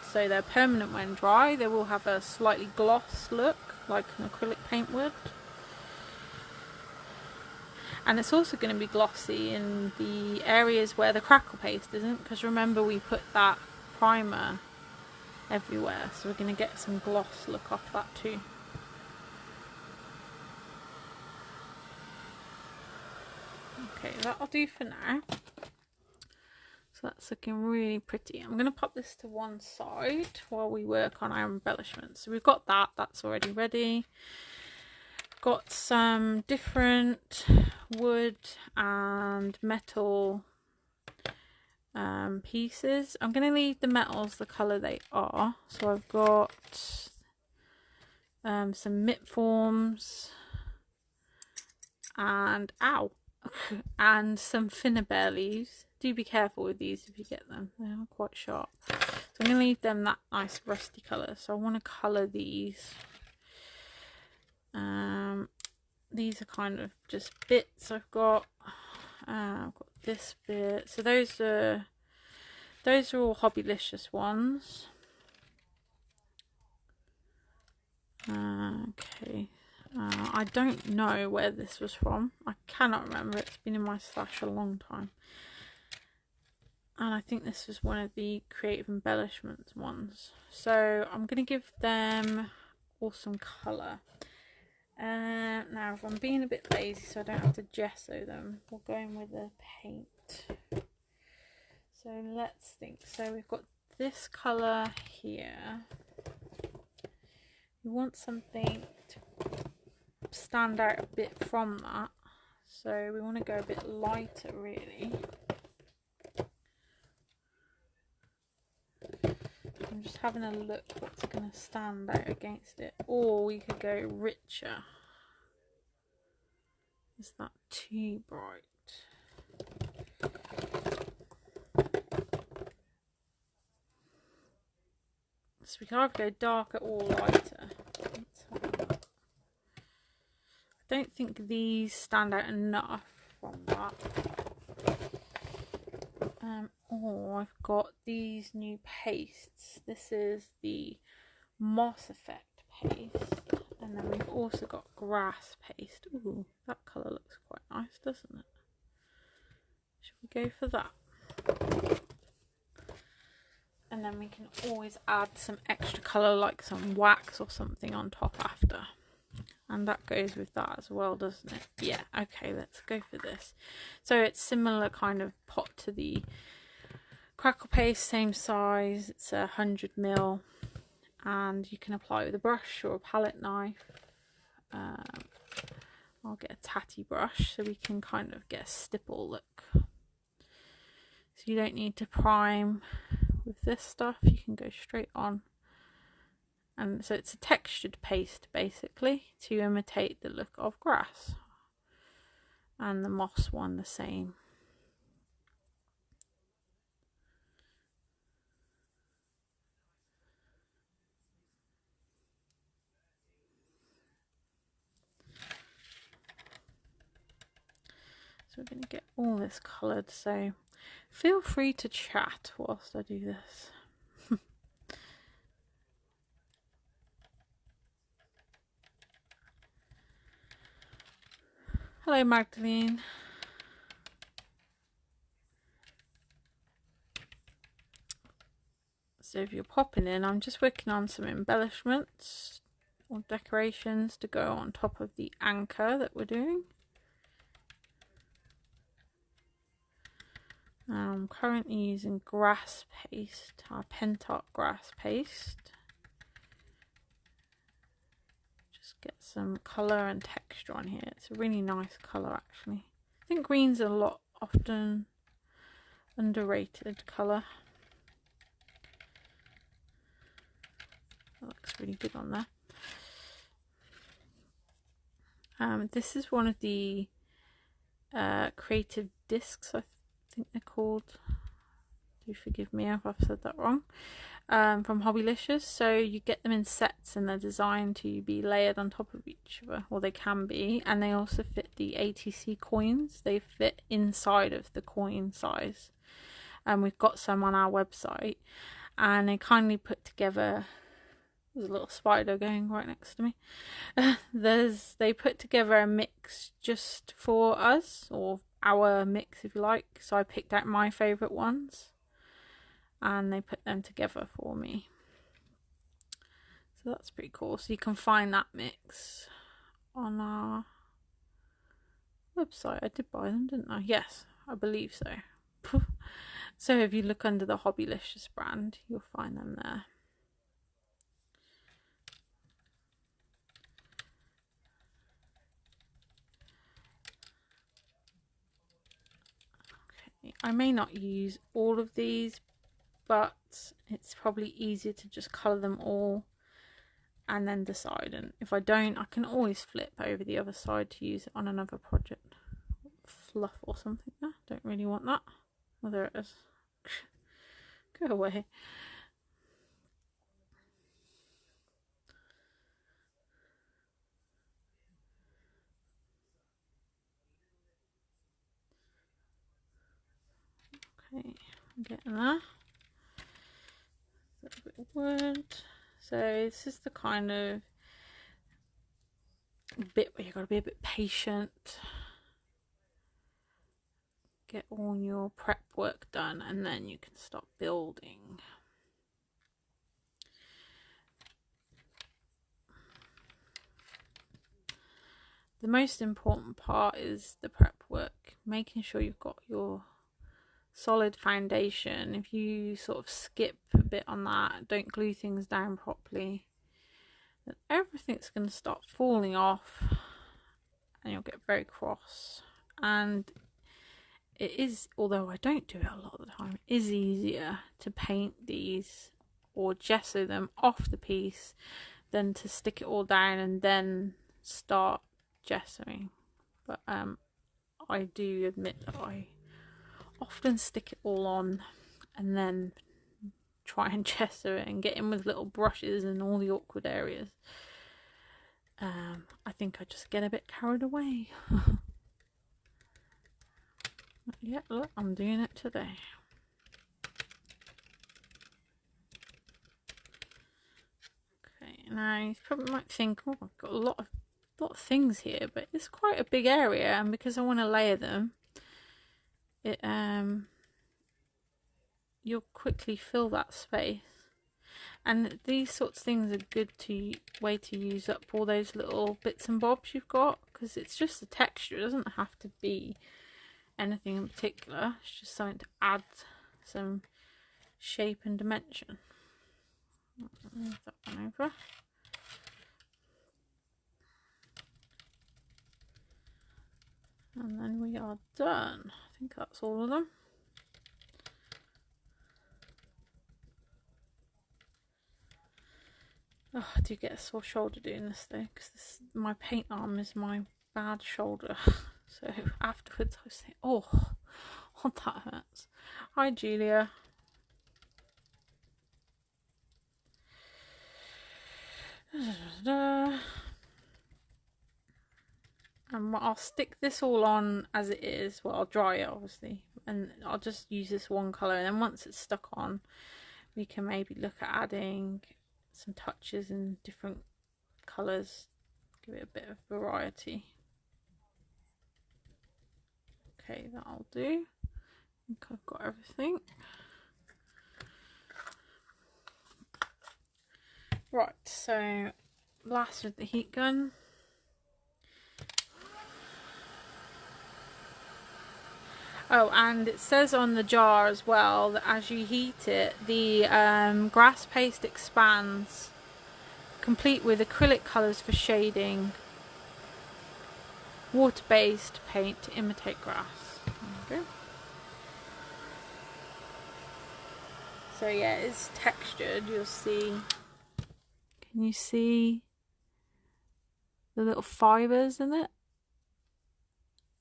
S1: so they're permanent when dry. They will have a slightly gloss look like an acrylic paint would, and it's also going to be glossy in the areas where the crackle paste isn't, because remember we put that primer everywhere, so we're going to get some gloss look off that too. Okay, that'll do for now. So that's looking really pretty. I'm going to pop this to one side while we work on our embellishments. So we've got that, that's already ready. Got some different wood and metal pieces. I'm going to leave the metals the colour they are. So I've got some mitt forms and and some finnebear leaves. Do be careful with these if you get them, they are quite sharp. So I'm going to leave them that nice rusty colour. So I want to colour these. These are kind of just bits I've got. I've got this bit. So those are all Hobbylicious ones. Okay. I don't know where this was from. I cannot remember. It's been in my stash a long time. And I think this was one of the creative embellishments ones. So I'm going to give them all some colour. Now if I'm being a bit lazy so I don't have to gesso them, we'll go in with a paint. So let's think. So we've got this colour here. We want something to stand out a bit from that, so we want to go a bit lighter really. I'm just having a look what's going to stand out against it, or we could go richer. Is that too bright? So we can either go darker or lighter. Let's have a look. I don't think these stand out enough from that. Oh, I've got these new pastes. This is the Moss Effect paste, and then we've also got grass paste. Ooh, that colour looks quite nice, doesn't it? Should we go for that? And then we can always add some extra colour, like some wax or something on top after. And that goes with that as well, doesn't it? Yeah, okay, let's go for this. So it's similar kind of pot to the crackle paste, same size. It's 100 ml, and you can apply it with a brush or a palette knife. I'll get a tatty brush so we can kind of get a stipple look. So you don't need to prime with this stuff, you can go straight on. And so it's a textured paste basically to imitate the look of grass. And the moss one the same. So we're going to get all this coloured, so feel free to chat whilst I do this. Hello Magdalene. So if you're popping in, I'm just working on some embellishments or decorations to go on top of the anchor that we're doing. I'm currently using grass paste, our Pentart grass paste. Just get some colour and texture on here. It's a really nice colour actually. I think green's a lot often underrated colour. That looks really good on there. This is one of the creative discs, I think they're called. Do forgive me if I've said that wrong. From Hobbylicious. So you get them in sets and they're designed to be layered on top of each other, or they can be, and they also fit the ATC coins. They fit inside of the coin size. We've got some on our website, and they kindly put together. There's a little spider going right next to me. They put together a mix just for us, or our mix if you like. So I picked out my favourite ones and they put them together for me. So that's pretty cool. So you can find that mix on our website. I did buy them, didn't I? Yes, I believe so. So if you look under the Hobbylicious brand, you'll find them there. Okay, I may not use all of these, but it's probably easier to just colour them all and then decide. And if I don't, I can always flip over the other side to use it on another project. Fluff or something there. Don't really want that. Oh, there it is. Go away. Okay, I'm getting there. A little bit of wood. So this is the kind of bit where you've got to be a bit patient. Get all your prep work done and then you can start building. The most important part is the prep work, making sure you've got your solid foundation. If you sort of skip a bit on that, don't glue things down properly, then everything's going to start falling off and you'll get very cross. And it is, although I don't do it a lot of the time, it is easier to paint these or gesso them off the piece than to stick it all down and then start gessoing. But I do admit that I often stick it all on and then try and gesso it and get in with little brushes in all the awkward areas. I think I just get a bit carried away. Yeah, look, I'm doing it today. Okay, now you probably might think, oh, I've got a lot of things here, but it's quite a big area, and because I want to layer them, it you'll quickly fill that space. And these sorts of things are good way to use up all those little bits and bobs you've got, because it's just a texture. It doesn't have to be anything in particular. It's just something to add some shape and dimension. Move that one over. And then we are done. I think that's all of them. Oh, I do get a sore shoulder doing this though, because my paint arm is my bad shoulder. So afterwards I say, oh, that hurts. Hi Julia. And I'll stick this all on as it is. Well, I'll dry it obviously, and I'll just use this one colour, and then once it's stuck on, we can maybe look at adding some touches in different colours, give it a bit of variety. Okay, that'll do. I think I've got everything. Right, so blast with the heat gun. Oh, and it says on the jar as well that as you heat it, the grass paste expands, complete with acrylic colours for shading, water-based paint to imitate grass. Okay. So yeah, it's textured, you'll see. Can you see the little fibres in it?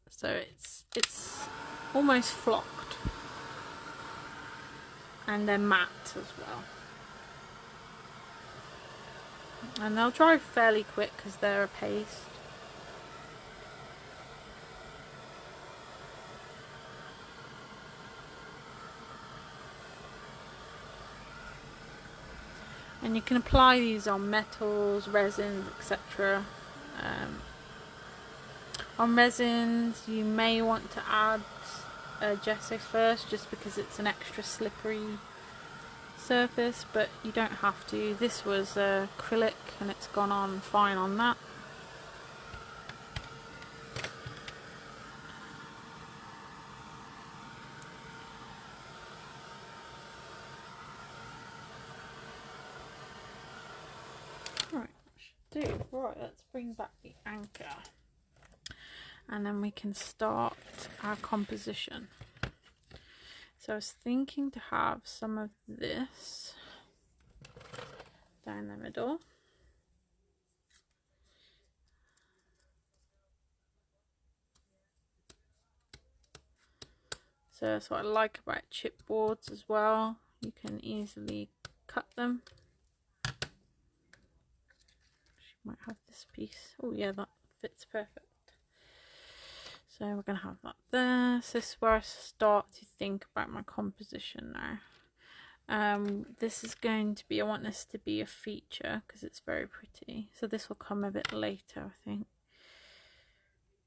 S1: So it's almost flocked, and they're matte as well, and they'll dry fairly quick because they're a paste. And you can apply these on metals, resins, etc. On resins you may want to add gesso first, just because it's an extra slippery surface, but you don't have to. This was acrylic and it's gone on fine on that. Right, should do. Right, let's bring back the anchor, and then we can start our composition. So I was thinking to have some of this down the middle. So that's what I like about chipboards as well. You can easily cut them. She might have this piece. Oh yeah, that fits perfect. So we're going to have that there. So this is where I start to think about my composition now. This is going to be, I want this to be a feature because it's very pretty. So this will come a bit later, I think.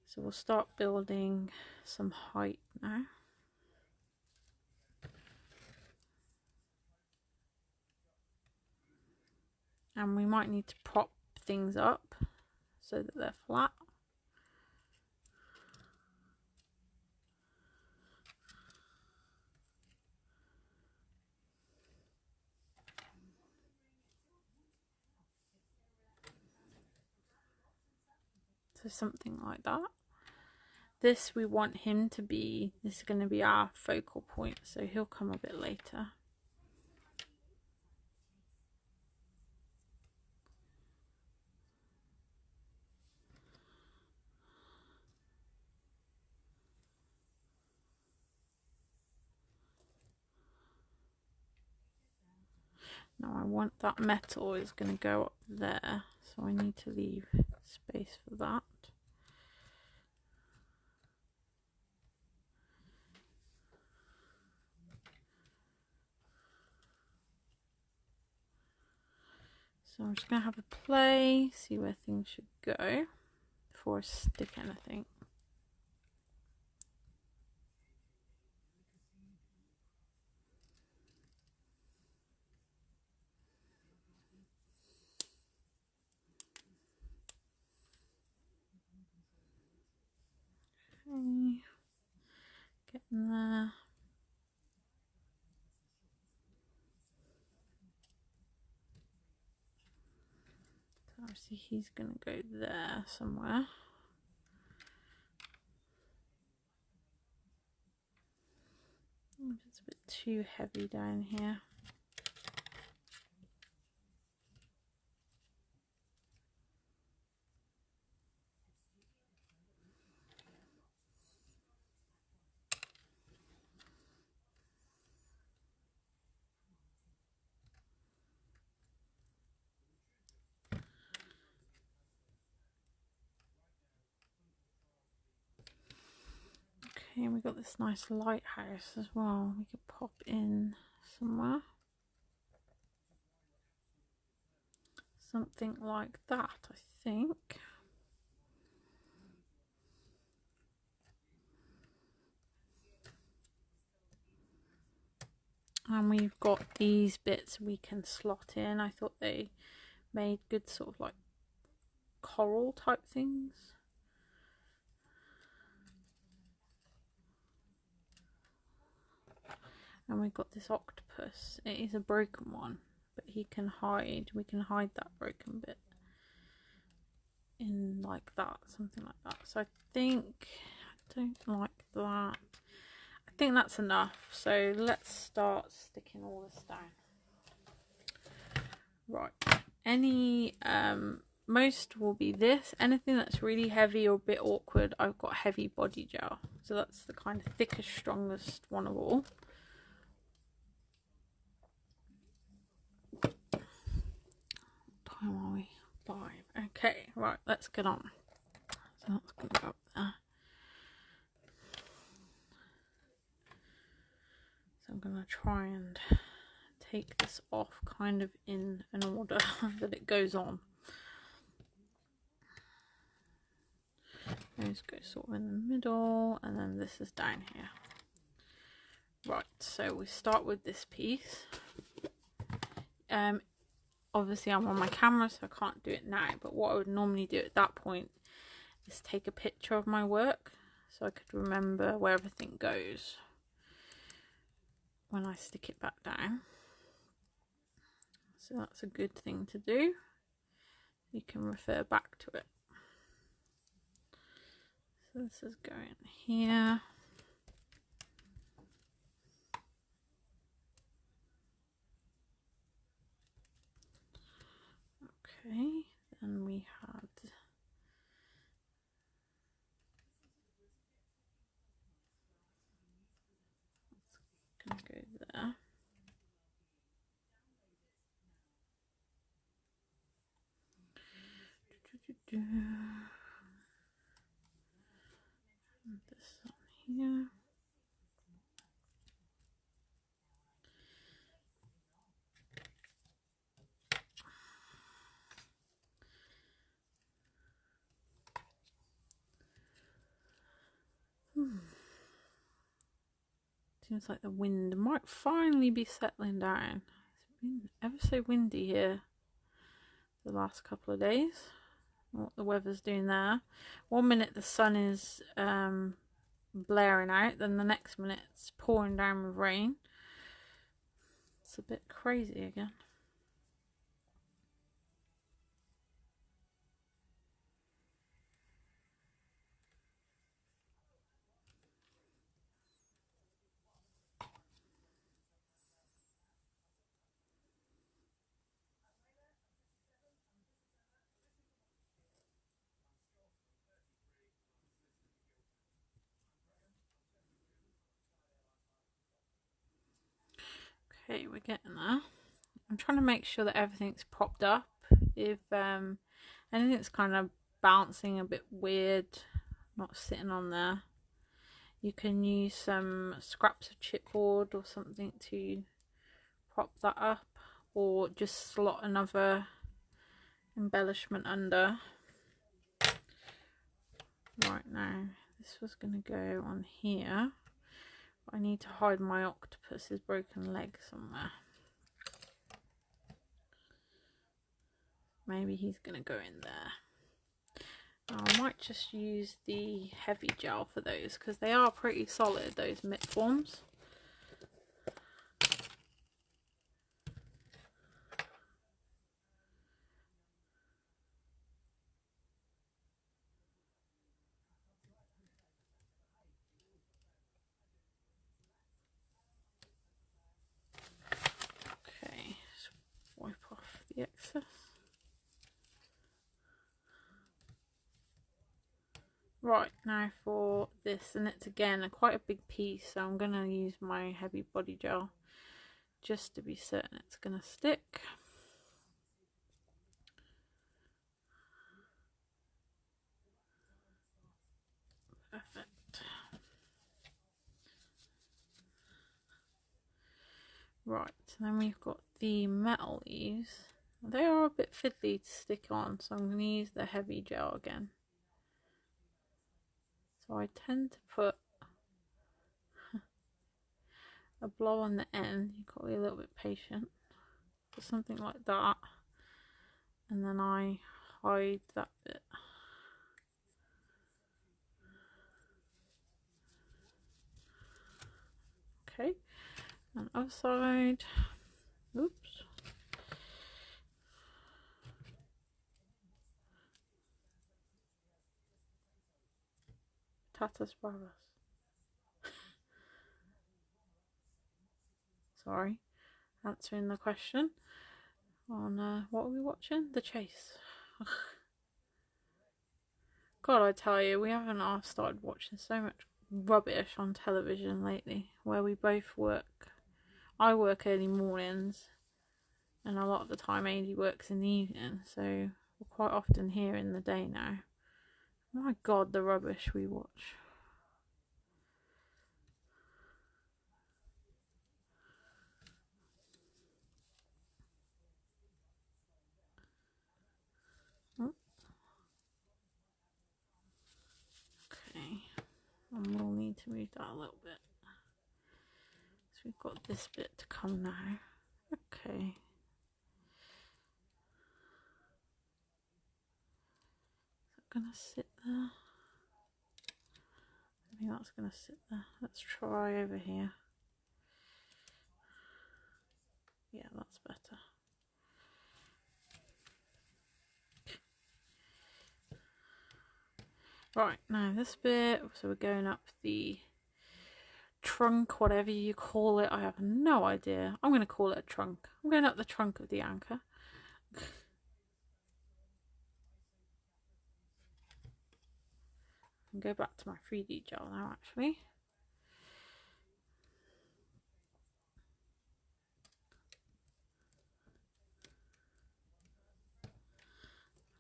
S1: So we'll start building some height now. And we might need to prop things up so that they're flat. So something like that. This we want him to be, this is going to be our focal point, so he'll come a bit later. Now I want that metal is going to go up there, so I need to leave space for that. So I'm just going to have a play, see where things should go before I stick anything. Getting there. So obviously he's going to go there somewhere. It's a bit too heavy down here. Okay, and we've got this nice lighthouse as well. We could pop in somewhere. Something like that, I think. And we've got these bits we can slot in. I thought they made good sort of like coral type things. And we've got this octopus. It is a broken one, but he can hide. We can hide that broken bit in like that, something like that. So I think, I don't like that. I think that's enough. So let's start sticking all this down. Right. Any, most will be this. Anything that's really heavy or a bit awkward, I've got heavy body gel. So that's the kind of thickest, strongest one of all. Time are we? 5. Okay, right, let's get on. So that's going to go up there. So I'm going to try and take this off kind of in an order that it goes on. Those go sort of in the middle, and then this is down here. Right, so we start with this piece. Obviously I'm on my camera, so I can't do it now, but what I would normally do at that point is take a picture of my work so I could remember where everything goes when I stick it back down. So that's a good thing to do. You can refer back to it. So this is going here. Okay, then we had gonna go there. And this on here. Seems like the wind might finally be settling down. It's been ever so windy here the last couple of days. What the weather's doing there. 1 minute the sun is blaring out, then the next minute it's pouring down with rain. It's a bit crazy again. Okay, we're getting there. I'm trying to make sure that everything's propped up. If anything's kind of bouncing a bit weird, not sitting on there, you can use some scraps of chipboard or something to prop that up, or just slot another embellishment under. Right, now this was going to go on here, but I need to hide my octopus's broken leg somewhere. Maybe he's going to go in there. I might just use the heavy gel for those because they are pretty solid, those mitt forms. Okay, just wipe off the excess. Right, now for this, and it's again quite a big piece, so I'm going to use my heavy body gel just to be certain it's going to stick. Perfect. Right, and then we've got the metal leaves. They are a bit fiddly to stick on, so I'm going to use the heavy gel again. So I tend to put a blow on the end. You've got to be a little bit patient. Put something like that, and then I hide that bit. Okay, and other side. Oops. Tatas bravas. Sorry, answering the question on what are we watching? The Chase. God, I tell you, we haven't started watching so much rubbish on television lately, where we both work. I work early mornings, and a lot of the time Andy works in the evening, so we're quite often here in the day now. My God, the rubbish we watch. Okay, and we'll need to move that a little bit. So we've got this bit to come now. Okay. Is that gonna sit there? I think that's gonna sit there. Let's try over here. Yeah, that's better. Right, now this bit, so we're going up the trunk, whatever you call it. I have no idea. I'm going to call it a trunk. I'm going up the trunk of the anchor. And go back to my 3D gel now, actually.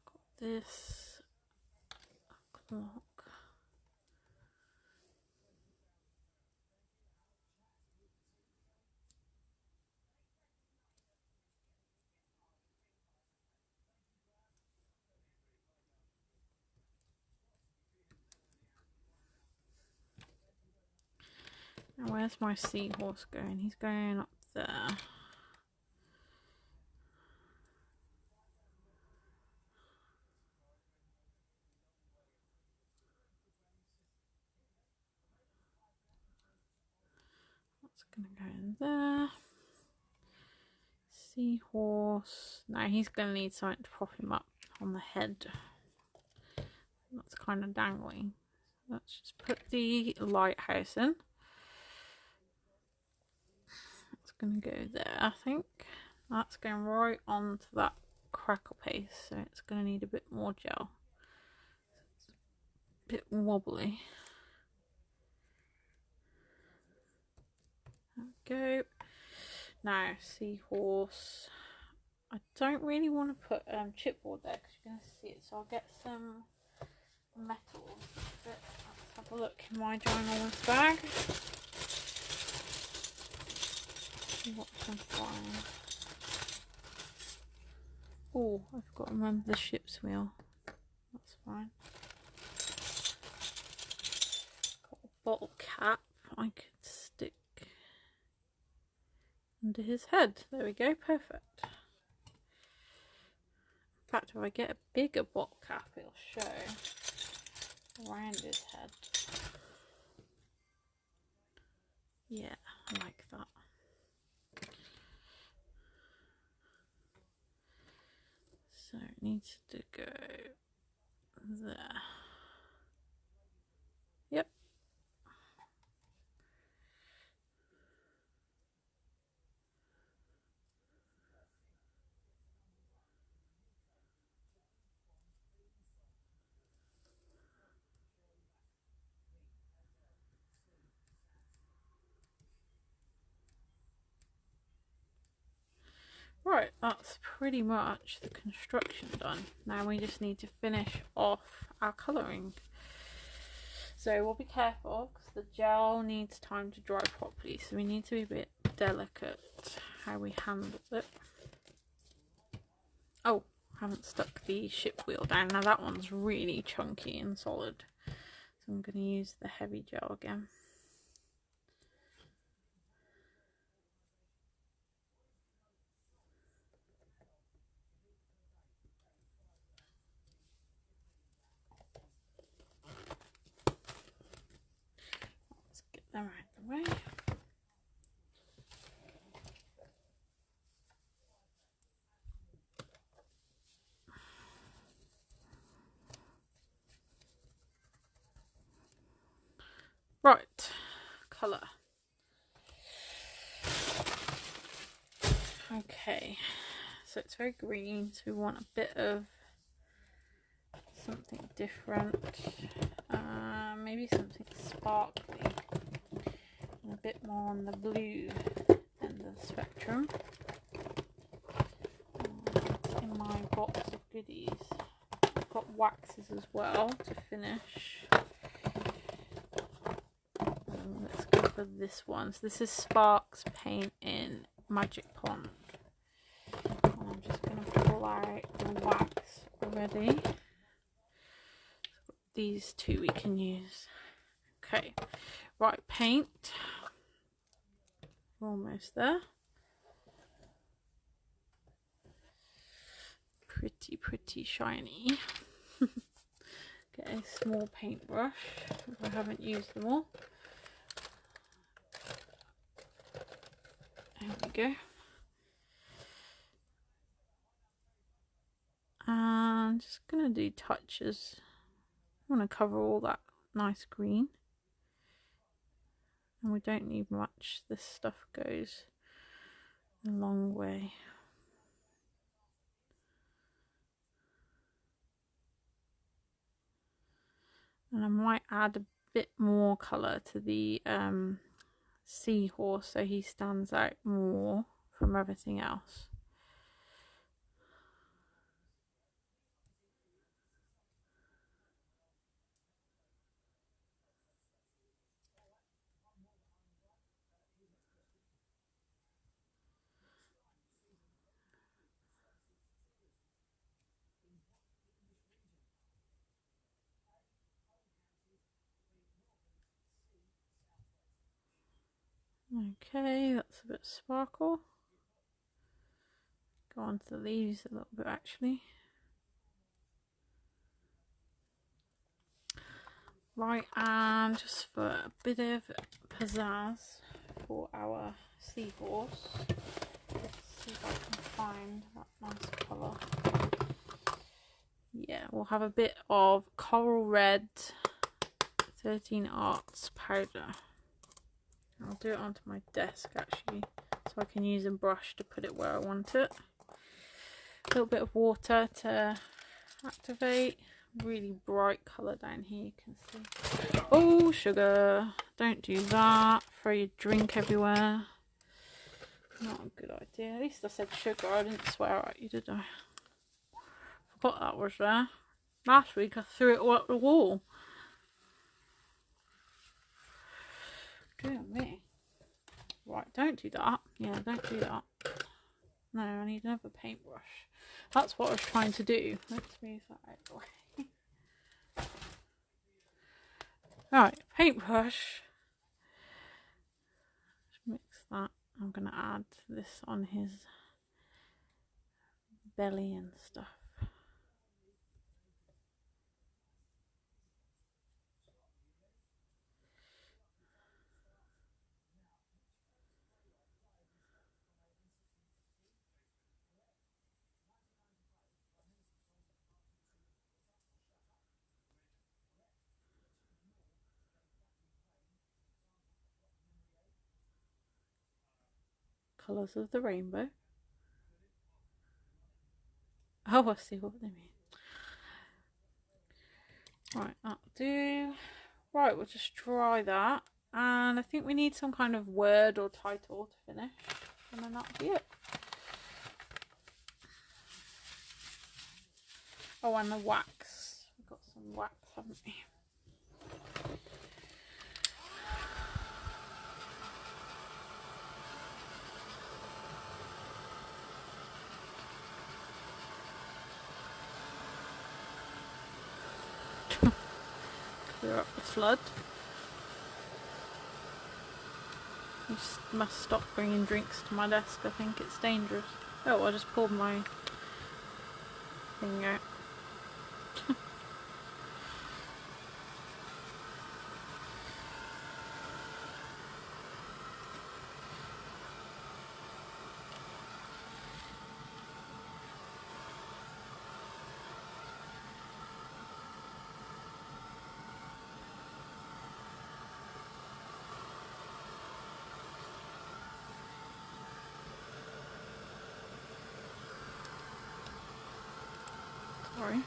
S1: Got this clock. Now where's my seahorse going? He's going up there. That's going to go in there. Seahorse. Now he's going to need something to prop him up on the head. That's kind of dangling. Let's just put the lighthouse in. It's going to go there, I think. That's going right onto that crackle paste, so it's going to need a bit more gel. It's a bit wobbly. There we go. Now, seahorse. I don't really want to put chipboard there because you're going to see it, so I'll get some metal. Let's have a look in my ginormous bag. See what I can find. Oh, I've got to remember the ship's wheel. That's fine. Got a bottle cap I could stick under his head. There we go, perfect. In fact, if I get a bigger bottle cap, it'll show. around his head. Yeah, I like that. So it needs to go there. Yep. Right, that's pretty much the construction done. Now we just need to finish off our colouring. So we'll be careful because the gel needs time to dry properly, so we need to be a bit delicate how we handle it. Oh, I haven't stuck the ship wheel down. Now that one's really chunky and solid, so I'm going to use the heavy gel again. Let's get them out of the way. Right, colour. Okay, so it's very green, so we want a bit of something different. Maybe something sparkly. And a bit more on the blue end of the spectrum. In my box of goodies, I've got waxes as well to finish. Let's go for this one. So this is Sparks paint in Magic Pond. And I'm just going to pull out the wax already. These two we can use. Okay, right, paint. We're almost there. Pretty shiny. Get a small paintbrush if I haven't used them all. There we go. And just gonna do touches. I want to cover all that nice green. And we don't need much. This stuff goes a long way. And I might add a bit more colour to the seahorse so he stands out more from everything else. Okay, that's a bit of sparkle. Go on to the leaves a little bit actually. Right, and just for a bit of pizzazz for our seahorse, let's see if I can find that nice colour. Yeah, we'll have a bit of coral red 13 Arts powder. I'll do it onto my desk actually, so I can use a brush to put it where I want it. A little bit of water to activate. Really bright colour down here, you can see. Oh, sugar! Don't do that. Throw your drink everywhere. Not a good idea. At least I said sugar. I didn't swear at you, did I? Forgot that was there. Last week I threw it all up the wall. Dear me. Right, don't do that. Yeah, don't do that. No, I need another paintbrush. That's what I was trying to do. Let's move that out of the way. Right, paintbrush. Just mix that. I'm going to add this on his belly and stuff. colours of the rainbow. Oh, I see what they mean. Right, that'll do. Right, we'll just dry that. And I think we need some kind of word or title to finish. And then that'll be it. Oh, and the wax. We've got some wax, haven't we? Clear up the flood. You must stop bringing drinks to my desk. I think it's dangerous. Oh, I just pulled my thing out. Sorry.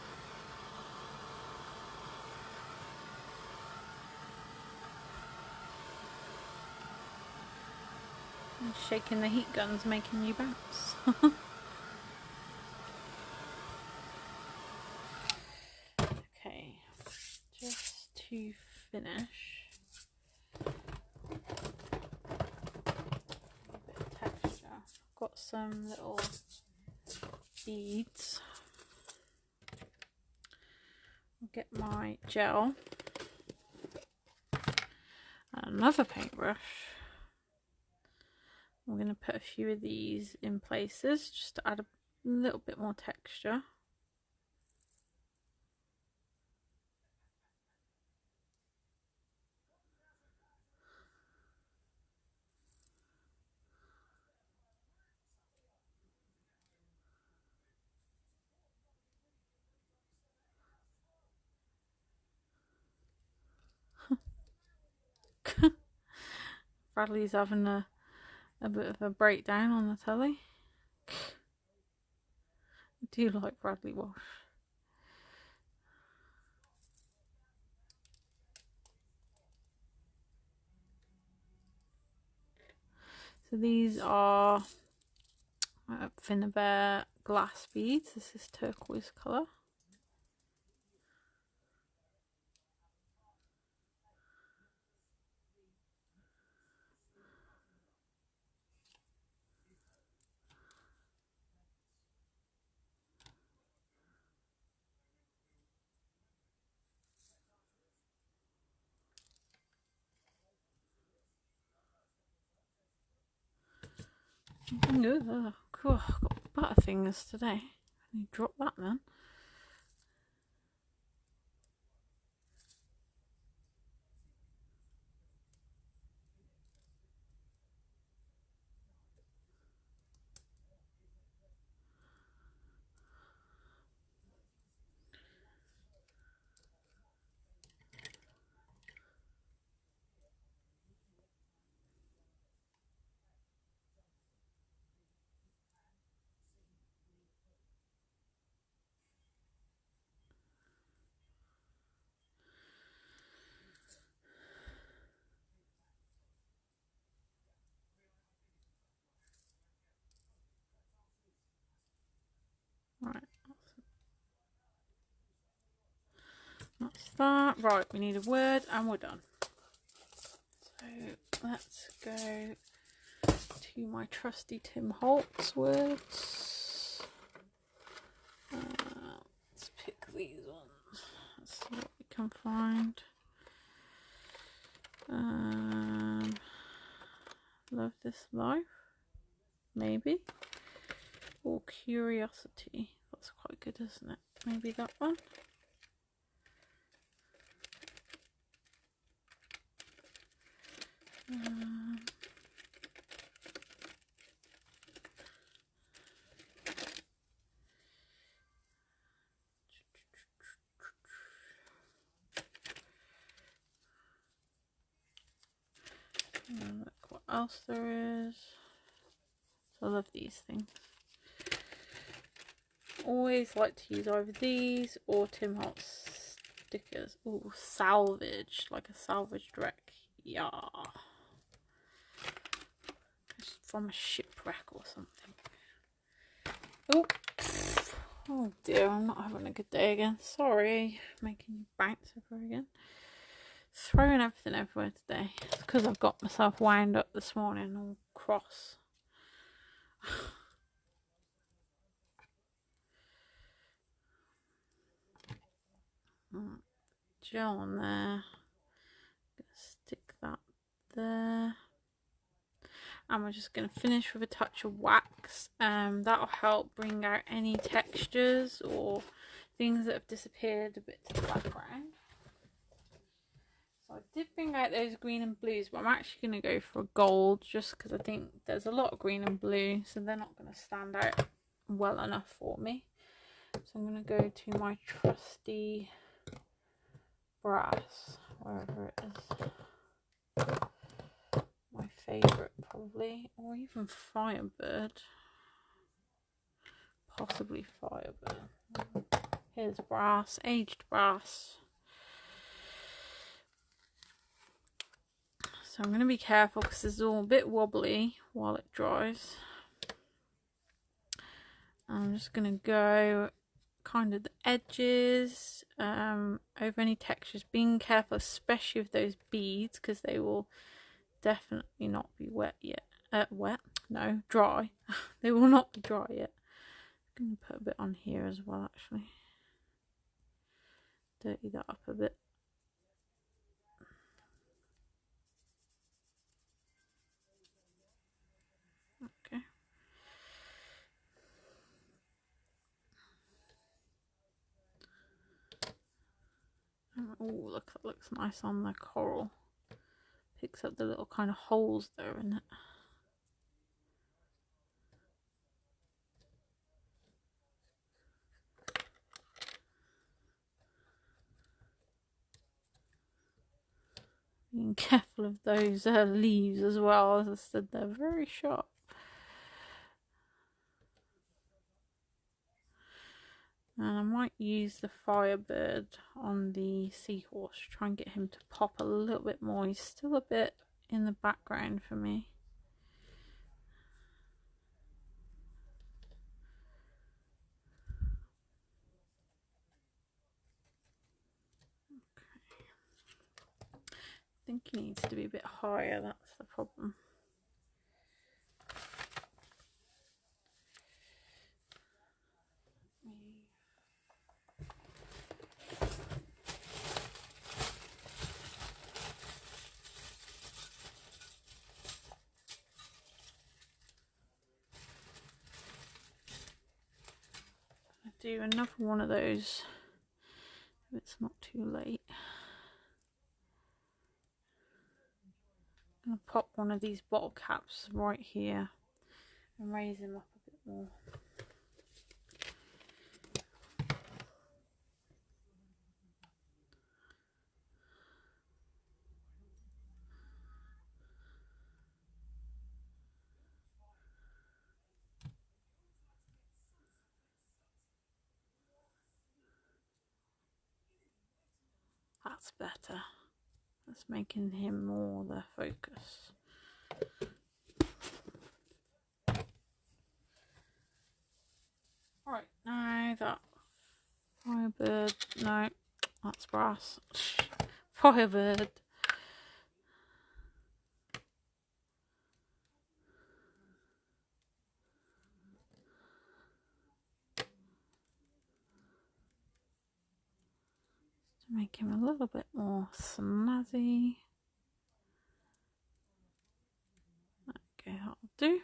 S1: And shaking the heat gun's making you bounce. Okay, just to finish, a bit of texture. I've got some little beads. I'll get my gel and another paintbrush. I'm going to put a few of these in places just to add a little bit more texture. Bradley's having a bit of a breakdown on the telly. I do like Bradley Wash. So these are Finnabair glass beads. This is turquoise colour. Oh, cool. I've got butterfingers today. You drop that then. Right, that's that. Right, we need a word and we're done. So let's go to my trusty Tim Holtz words. Let's pick these ones. Let's see what we can find. Love this life, maybe, or curiosity. That's quite good, isn't it? Maybe that one. Look what else there is. I love these things. Always like to use either these or Tim Holtz stickers. Oh, salvage, like a salvaged wreck. Yeah. Just from a shipwreck or something. Oh. Oh dear, I'm not having a good day again. Sorry, making you bounce over again. Throwing everything everywhere today. It's because I've got myself wound up this morning, all cross. Gel on there. Gonna stick that there. And we're just going to finish with a touch of wax. That'll help bring out any textures or things that have disappeared a bit to the background. So I did bring out those green and blues, but I'm actually going to go for a gold just because I think there's a lot of green and blue, so they're not going to stand out well enough for me. So I'm going to go to my trusty brass, wherever it is. My favourite probably, or even Firebird. Possibly Firebird. Here's brass, aged brass. So I'm going to be careful because this is all a bit wobbly while it dries. I'm just going to go kind of the edges, over any textures, being careful especially with those beads because they will definitely not be wet yet. No, dry. They will not be dry yet. I'm going to put a bit on here as well actually. Dirty that up a bit. Okay. Oh, look, that looks nice on the coral. Picks up the little kind of holes there in it. Being careful of those leaves as well. As I said, they're very sharp. And I might use the Firebird on the seahorse, try and get him to pop a little bit more. He's still a bit in the background for me. Okay. I think he needs to be a bit higher, that's the problem. Do another one of those if it's not too late. I'm going to pop one of these bottle caps right here and raise them up a bit more. That's better. That's making him more the focus. Right, now that Firebird, no, that's brass. Firebird. To make him a little bit more snazzy. Okay, that'll do.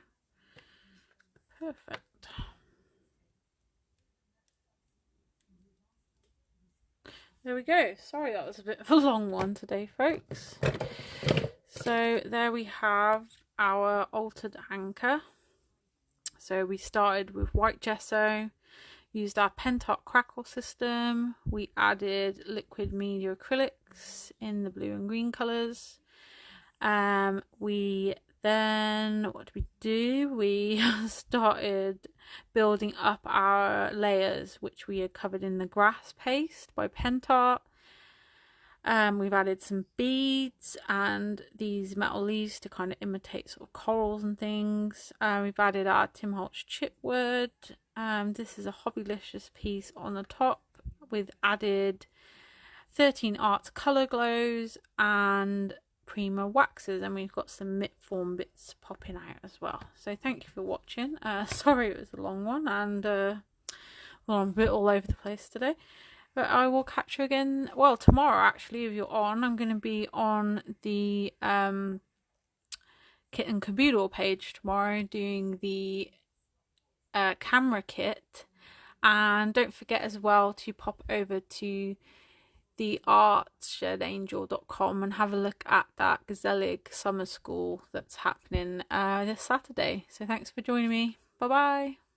S1: Perfect. There we go. Sorry that was a bit of a long one today, folks. So there we have our altered anchor. So we started with white gesso, used our Pentart crackle system. We added liquid media acrylics in the blue and green colours. We Then what did we do? We started building up our layers, which we had covered in the grass paste by Pentart. We've added some beads and these metal leaves to kind of imitate sort of corals and things. We've added our Tim Holtz chipwood. This is a Hobbylicious piece on the top. We've added 13 Arts colour glows and Prima waxes, and we've got some mitt form bits popping out as well. So thank you for watching. Sorry it was a long one, and well, I'm a bit all over the place today, but I will catch you again, well, tomorrow actually. If you're on, I'm going to be on the Kit and Caboodle page tomorrow doing the camera kit. And don't forget as well to pop over to the artshedangel.com and have a look at that Gezellig summer school that's happening this Saturday. So thanks for joining me. Bye bye.